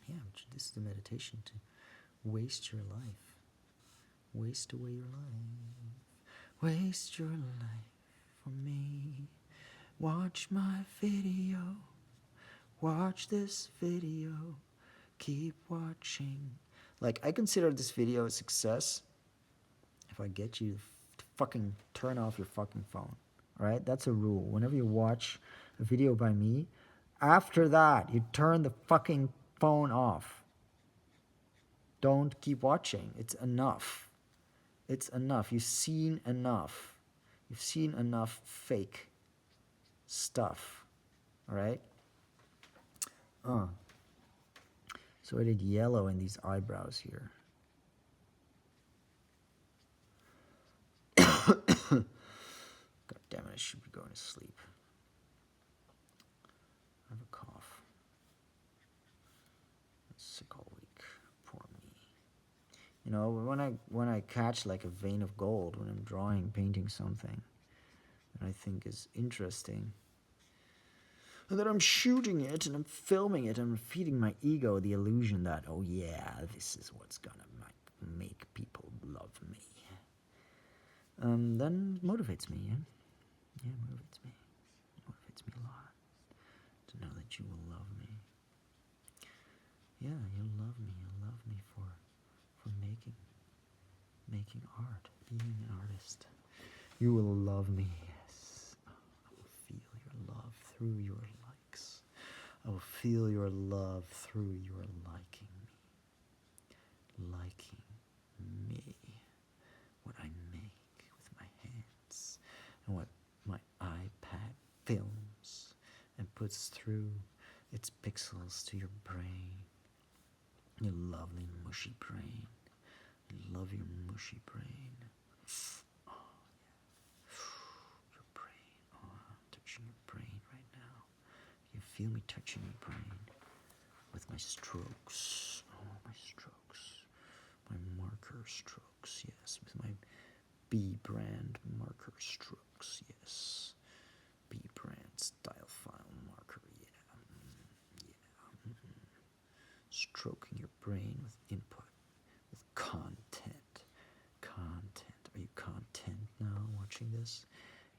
Yeah, this is the meditation to waste your life. Waste away your life. Waste your life for me. Watch my video. Watch this video. Keep watching. Like, I consider this video a success if I get you to fucking turn off your fucking phone. Alright? That's a rule. Whenever you watch a video by me, after that, you turn the fucking phone off. Don't keep watching. It's enough. It's enough. You've seen enough. You've seen enough fake stuff. Alright? So I did yellow in these eyebrows here. God damn it, I should be going to sleep. I have a cough. I'm sick all week. Poor me. You know, when I catch like a vein of gold, when I'm drawing, painting something that I think is interesting, and that I'm shooting it and I'm filming it and I'm feeding my ego the illusion that, oh yeah, this is what's gonna make people love me. Then it motivates me, yeah? Yeah, it motivates me. It motivates me a lot to know that you will love me. Yeah, you'll love me. You'll love me for making art, being an artist. You will love me, yes. I will feel your love through your likes. I will feel your love through your liking me. Liking me. What I make with my hands. And what my iPad films and puts through its pixels to your brain. Your lovely mushy brain. I love your mushy brain. Oh, yeah. Your brain. Oh, I'm touching your brain right now. You feel me touching your brain with my strokes. Oh, my strokes. My marker strokes, yes. With my B brand marker strokes, yes. B brand style file marker, yeah. Yeah. Stroking your brain with input, with content. Content. Are you content now watching this?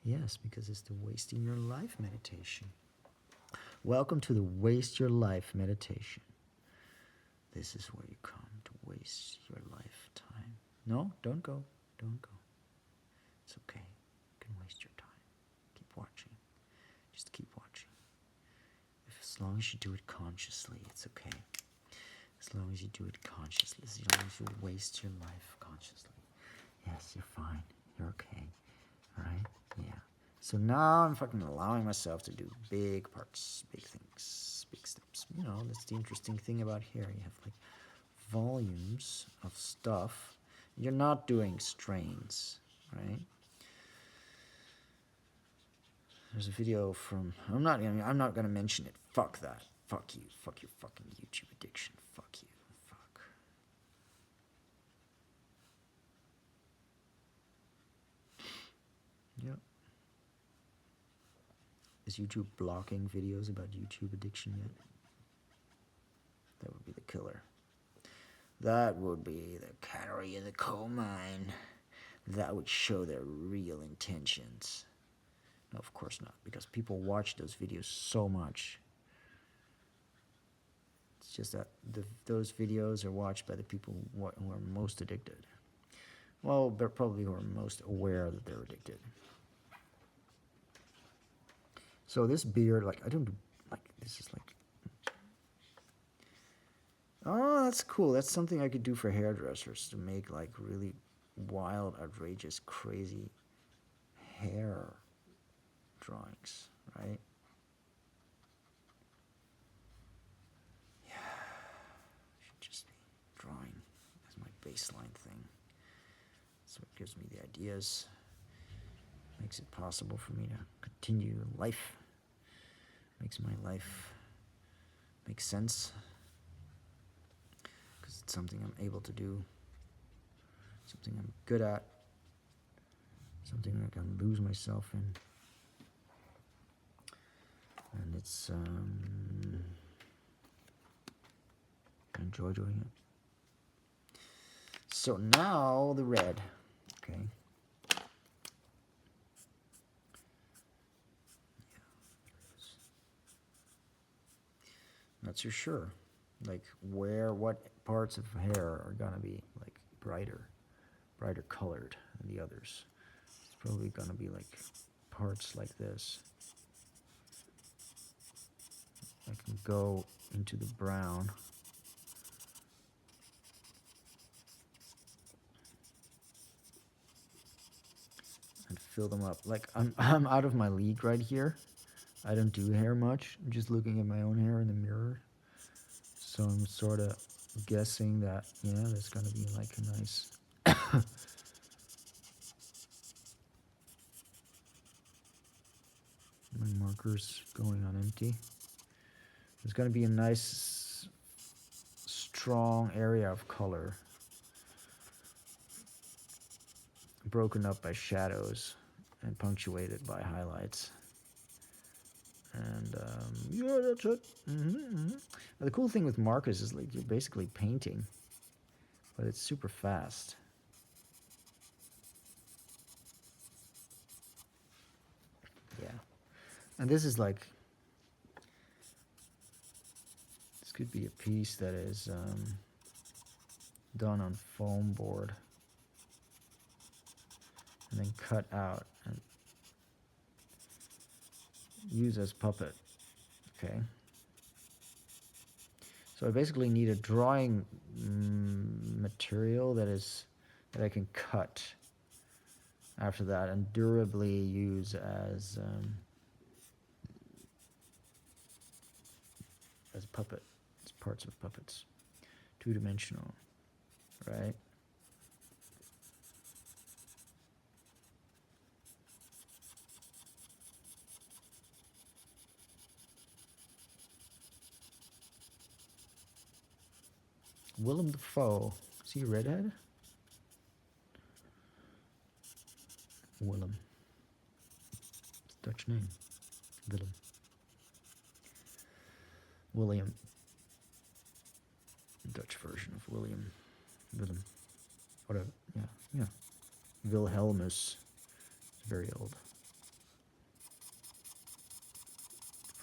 Yes, because it's the wasting your life meditation. Welcome to the waste your life meditation. This is where you come to waste your lifetime. No, don't go. Don't go. It's okay. You can waste your time. Keep watching. Just keep watching. As long as you do it consciously, it's okay. As long as you do it consciously, as long as you waste your life consciously. Yes, you're fine. You're okay. Alright? Yeah. So now I'm fucking allowing myself to do big parts, big things, big steps. You know, that's the interesting thing about here. You have like volumes of stuff. You're not doing strains, right? There's a video from, I'm not gonna mention it. Fuck that. Fuck you. Fuck your fucking YouTube addiction. Fuck you. Fuck. Yep. Is YouTube blocking videos about YouTube addiction yet? That would be the killer. That would be the canary in the coal mine. That would show their real intentions. No, of course not, because people watch those videos so much. It's just that those videos are watched by the people who are most addicted. Well, they're probably who are most aware that they're addicted. So this beard, like, I don't do, like, this is like, oh, that's cool. That's something I could do for hairdressers, to make like really wild, outrageous, crazy hair drawings, right? Yeah, I should just be drawing as my baseline thing. That's what gives me the ideas. makes it possible for me to continue life, makes my life make sense, because it's something I'm able to do, something I'm good at, something I can lose myself in, and it's I enjoy doing it. So now the red, okay. Not so sure, like what parts of hair are gonna be like brighter colored than the others. It's probably gonna be like parts like this. I can go into the brown. And fill them up. Like I'm out of my league right here. I don't do hair much. I'm just looking at my own hair in the mirror. So I'm sort of guessing that, yeah, there's gonna be like a nice my marker's going on empty. There's gonna be a nice strong area of color broken up by shadows and punctuated by highlights. And yeah, that's it. The cool thing with markers is like you're basically painting, but it's super fast. Yeah. And this is like, this could be a piece that is done on foam board and then cut out and use as puppet. Okay. So I basically need a drawing material that I can cut after that and durably use as puppet, as parts of puppets, two-dimensional, right? Willem Dafoe, is he a redhead? Willem, it's a Dutch name. Willem. William. Dutch version of William. Willem. Whatever. Yeah. Wilhelmus. It's a very old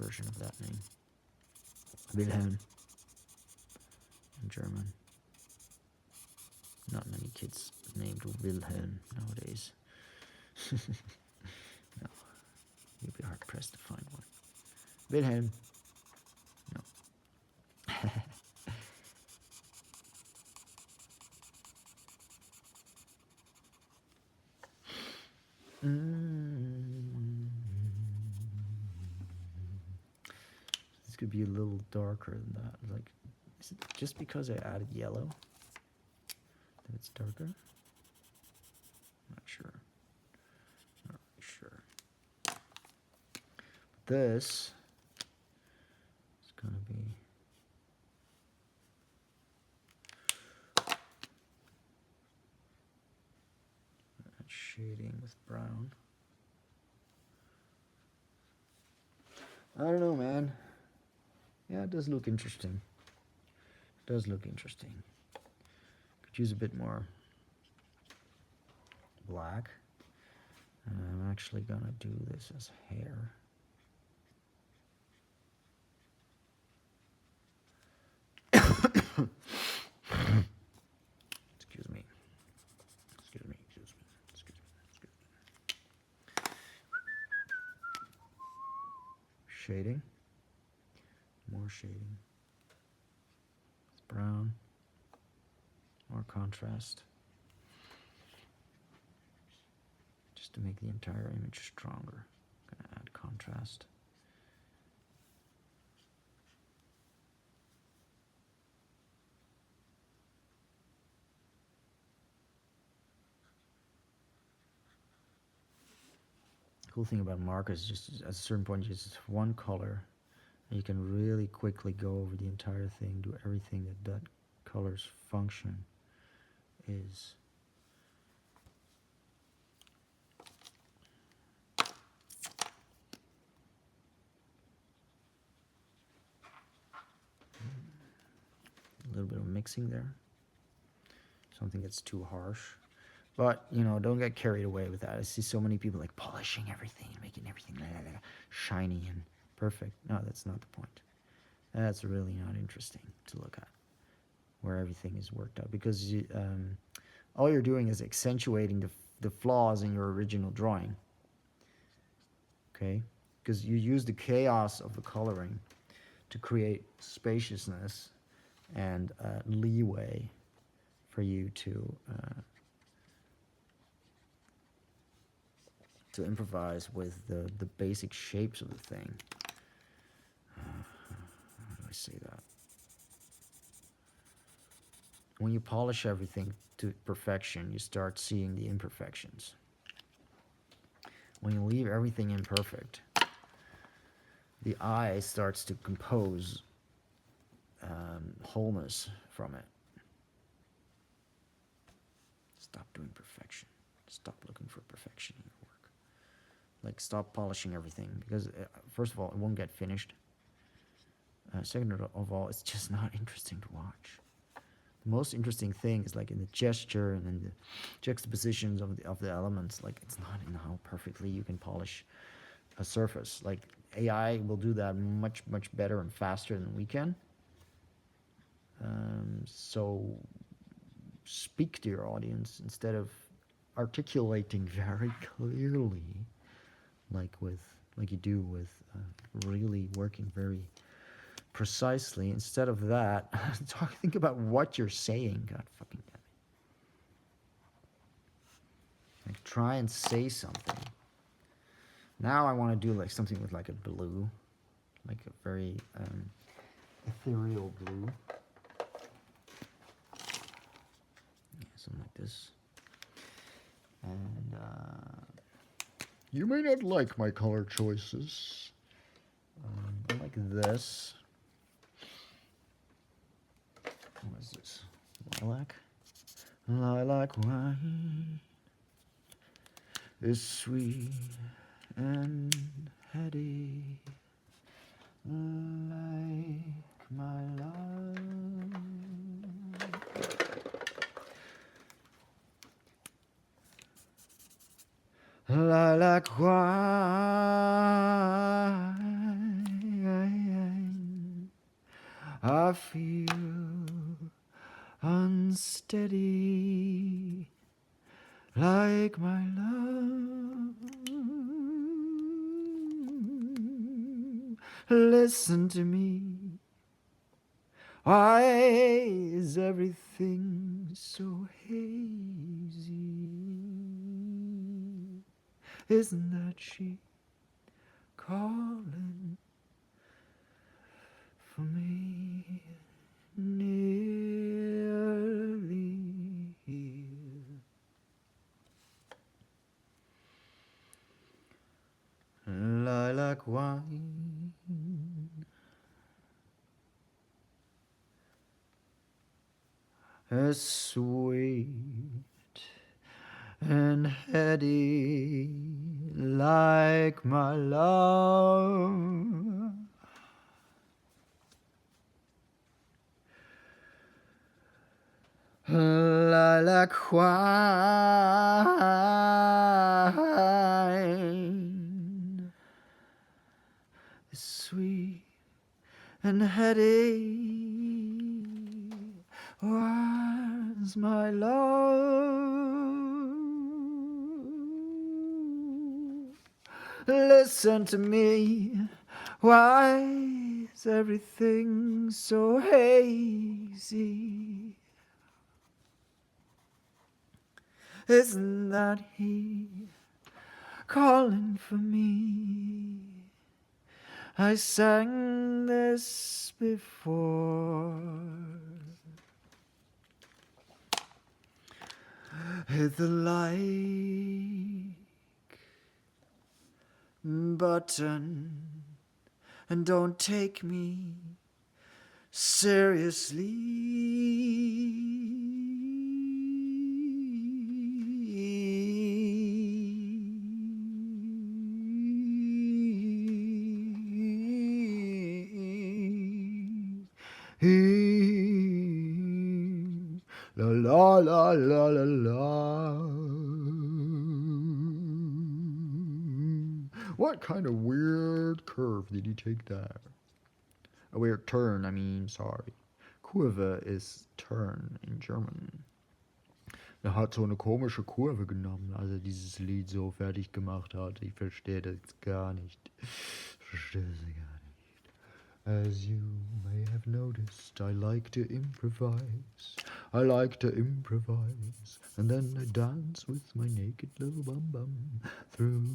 version of that name. Wilhelm. In German. Not many kids named Wilhelm nowadays. No. You'd be hard pressed to find one. Wilhelm. No. This could be a little darker than that. Like, is it just because I added yellow that it's darker? Not sure. Not really sure. This is gonna be shading with brown. I don't know, man. Yeah, it does look interesting. It does look interesting. Could use a bit more black. And I'm actually gonna do this as hair. Excuse me. Shading. More shading. It's brown. More contrast. Just to make the entire image stronger. I'm gonna add contrast. cool thing about markers is just at a certain point, just one color, and you can really quickly go over the entire thing, do everything that color's function is. A little bit of mixing there. Something that's too harsh. But, you know, don't get carried away with that. I see so many people like polishing everything and making everything shiny and perfect. No, that's not the point. That's really not interesting to look at, where everything is worked out. Because all you're doing is accentuating the flaws in your original drawing. Okay? Because you use the chaos of the coloring to create spaciousness and leeway for you to improvise with the basic shapes of the thing. How do I say that? When you polish everything to perfection, you start seeing the imperfections. When you leave everything imperfect, the eye starts to compose wholeness from it. Stop doing perfection. Stop looking for perfection in your work. Like, stop polishing everything, because first of all, it won't get finished. Second of all, it's just not interesting to watch. The most interesting thing is like in the gesture and in the juxtapositions of the elements. Like, it's not in how perfectly you can polish a surface. Like, AI will do that much better and faster than we can. So speak to your audience instead of articulating very clearly, like you do with really working very precisely. Instead of that, think about what you're saying. God fucking damn it! Like, try and say something. Now I want to do like something with like a blue, like a very ethereal blue. Yeah, something like this. And you may not like my color choices. I like this. What is this? Lilac? Lilac wine is sweet and heady, like my love. Lilac wine, I feel unsteady, like my love. Listen to me. Why is everything so hazy? Isn't that she calling for me? Nearly here. Lilac wine, as sweet and heady, like my love. Lilac wine, sweet and heady was my love. Listen to me. Why is everything so hazy? Isn't that he calling for me? I sang this before. The like button, and don't take me seriously. La la la la la la. What kind of weird curve did you take there? A weird turn, I mean, sorry. Kurve is turn in German. Er hat so eine komische Kurve genommen, als er dieses Lied so fertig gemacht hat. Ich verstehe das gar nicht. Ich verstehe das gar nicht. As you may have noticed, I like to improvise. I like to improvise. And then I dance with my naked little bum bum through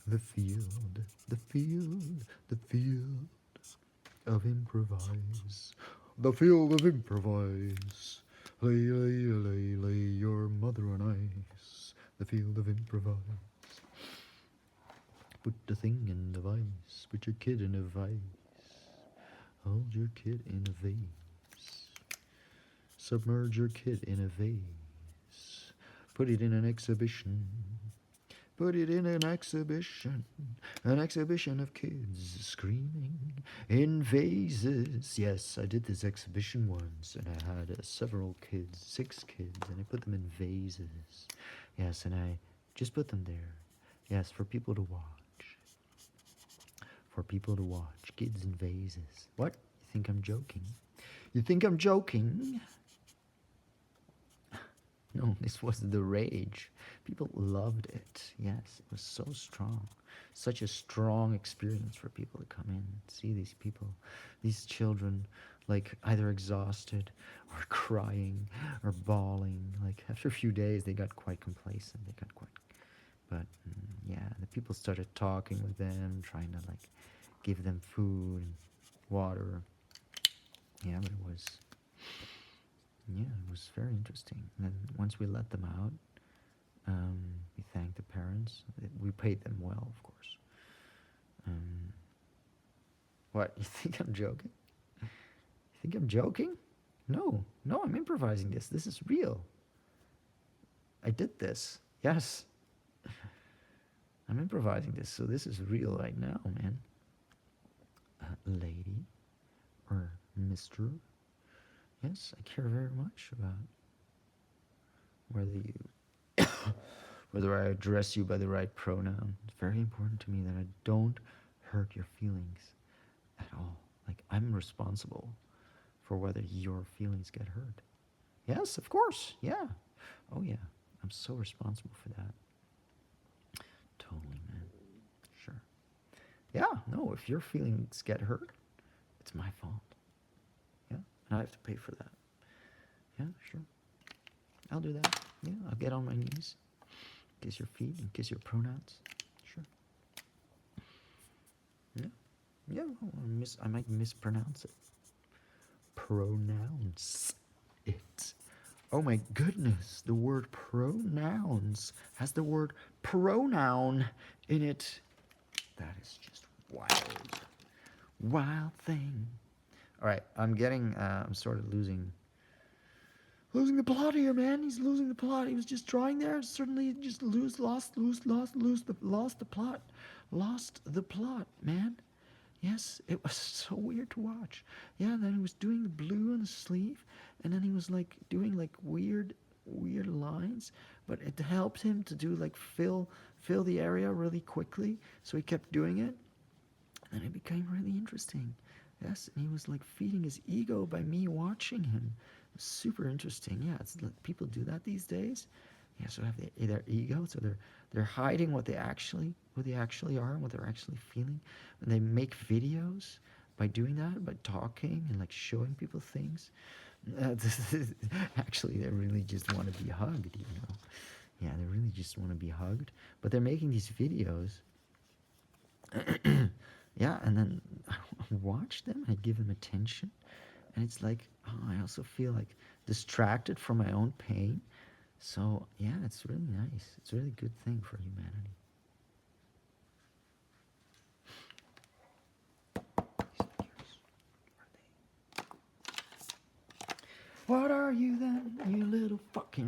the field, the field, the field of improvise. The field of improvise. Lay, lay, lay, lay your mother on ice. The field of improvise. Put the thing in the vice. Put your kid in a vice. Hold your kid in a vase. Submerge your kid in a vase. Put it in an exhibition. Put it in an exhibition of kids screaming in vases. Yes, I did this exhibition once, and I had several kids, 6 kids, and I put them in vases. Yes, and I just put them there. Yes, for people to watch. For people to watch. Kids in vases. What? You think I'm joking? You think I'm joking? No, this was the rage. People loved it. Yes, it was so strong. Such a strong experience for people to come in and see these people, these children, like either exhausted or crying or bawling. Like after a few days, they got quite complacent. They got quite, but yeah, the people started talking with them, trying to like give them food and water. Yeah, but it was very interesting. And then once we let them out, we thanked the parents. We paid them well, of course. What, you think I'm joking? You think I'm joking? No, I'm improvising this. This is real. I did this. Yes. I'm improvising this, so this is real right now, man. Lady or Mr. Yes, I care very much about whether I address you by the right pronoun. It's very important to me that I don't hurt your feelings at all. Like, I'm responsible for whether your feelings get hurt. Yes, of course. Yeah. Oh, yeah. I'm so responsible for that. Totally, man. Sure. Yeah, no, if your feelings get hurt, it's my fault. Yeah, and I have to pay for that. Yeah, sure. I'll do that. Yeah, I'll get on my knees, kiss your feet, and kiss your pronouns. Sure. Yeah. Yeah, well, I might mispronounce it. Pronounce it. Oh my goodness, the word pronouns has the word pronoun in it. That is just wild. Wild thing. All right, I'm sort of losing the plot here, man. He's losing the plot. He was just drawing there. Suddenly just lost the plot. Lost the plot, man. Yes, it was so weird to watch. Yeah, then he was doing the blue on the sleeve, and then he was like doing like weird lines, but it helped him to do like fill the area really quickly. So he kept doing it, and it became really interesting. Yes, and he was like feeding his ego by me watching him. It was super interesting. Yeah, it's like people do that these days. Yeah, so have their ego, so they're hiding what they actually are and what they're actually feeling. And they make videos by doing that, by talking and like showing people things. Actually, they really just want to be hugged, you know. Yeah, they really just want to be hugged. But they're making these videos. Yeah, and then I watch them, I give them attention, and it's like, oh, I also feel like distracted from my own pain. So yeah, it's really nice. It's a really good thing for humanity. What are you then, you little fuckers?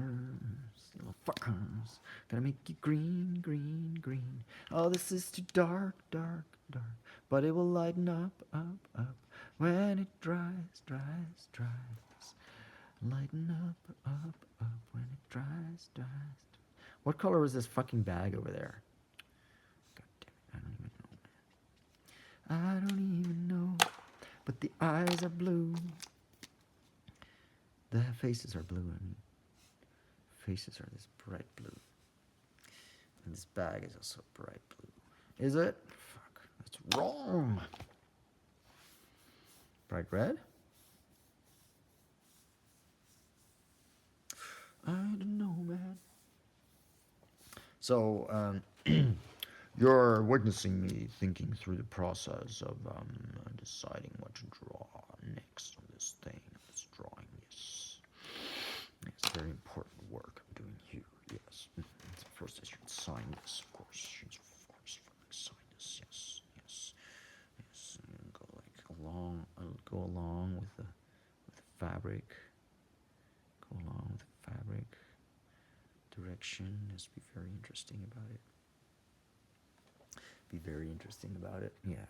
Little fuckers. Gonna make you green, green, green. Oh, this is too dark, dark, dark. But it will lighten up, up, up. When it dries, dries, dries. Lighten up, up, up. When it dries, dries. What color is this fucking bag over there? God damn it, I don't even know, man. I don't even know. But the eyes are blue. The faces are blue, I mean. Faces are this bright blue. And this bag is also bright blue. Is it? Fuck, that's wrong. Bright red? I don't know, man. So, you're witnessing me thinking through the process of deciding what to draw next on this thing, this drawing. Yes, it's very important work I'm doing here. Yes. First, I should sign this, of course. Of course, sign this. Yes, yes, yes. And go like along. I'll go along with the fabric. Go along with the fabric. Direction has to be very interesting about it. Be very interesting about it. Yeah.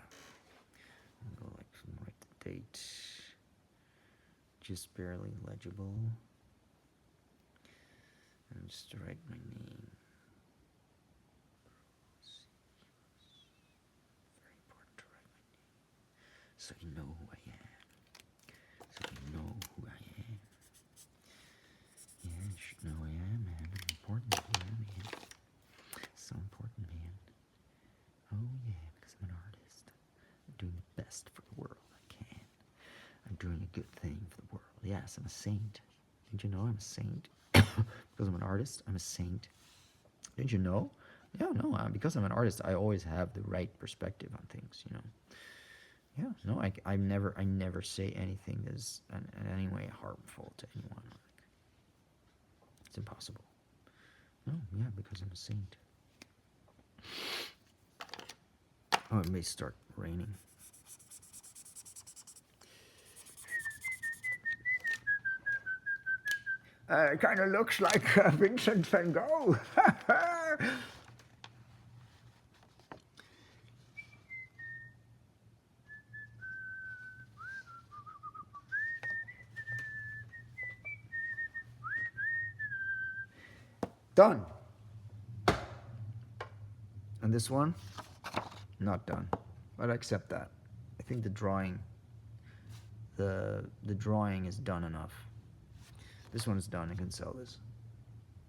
I'll go like write the date. Just barely legible. And just write my name. Very important to write my name. So you know who I am. So you know who I am. Yeah, you should know who I am, man. I'm important to you, man. So important, man. Oh yeah, because I'm an artist. I'm doing the best for the world I can. I'm doing a good thing for the world. Yes, I'm a saint. Didn't you know I'm a saint? Because I'm an artist, I'm a saint. Didn't you know? Yeah, no, because I'm an artist, I always have the right perspective on things, you know. Yeah, no, I never say anything that is in any way harmful to anyone. It's impossible. No, yeah, because I'm a saint. Oh, it may start raining. It kind of looks like Vincent van Gogh. Done. And this one, not done. But I accept that. I think the drawing is done enough. This one is done. I can sell this.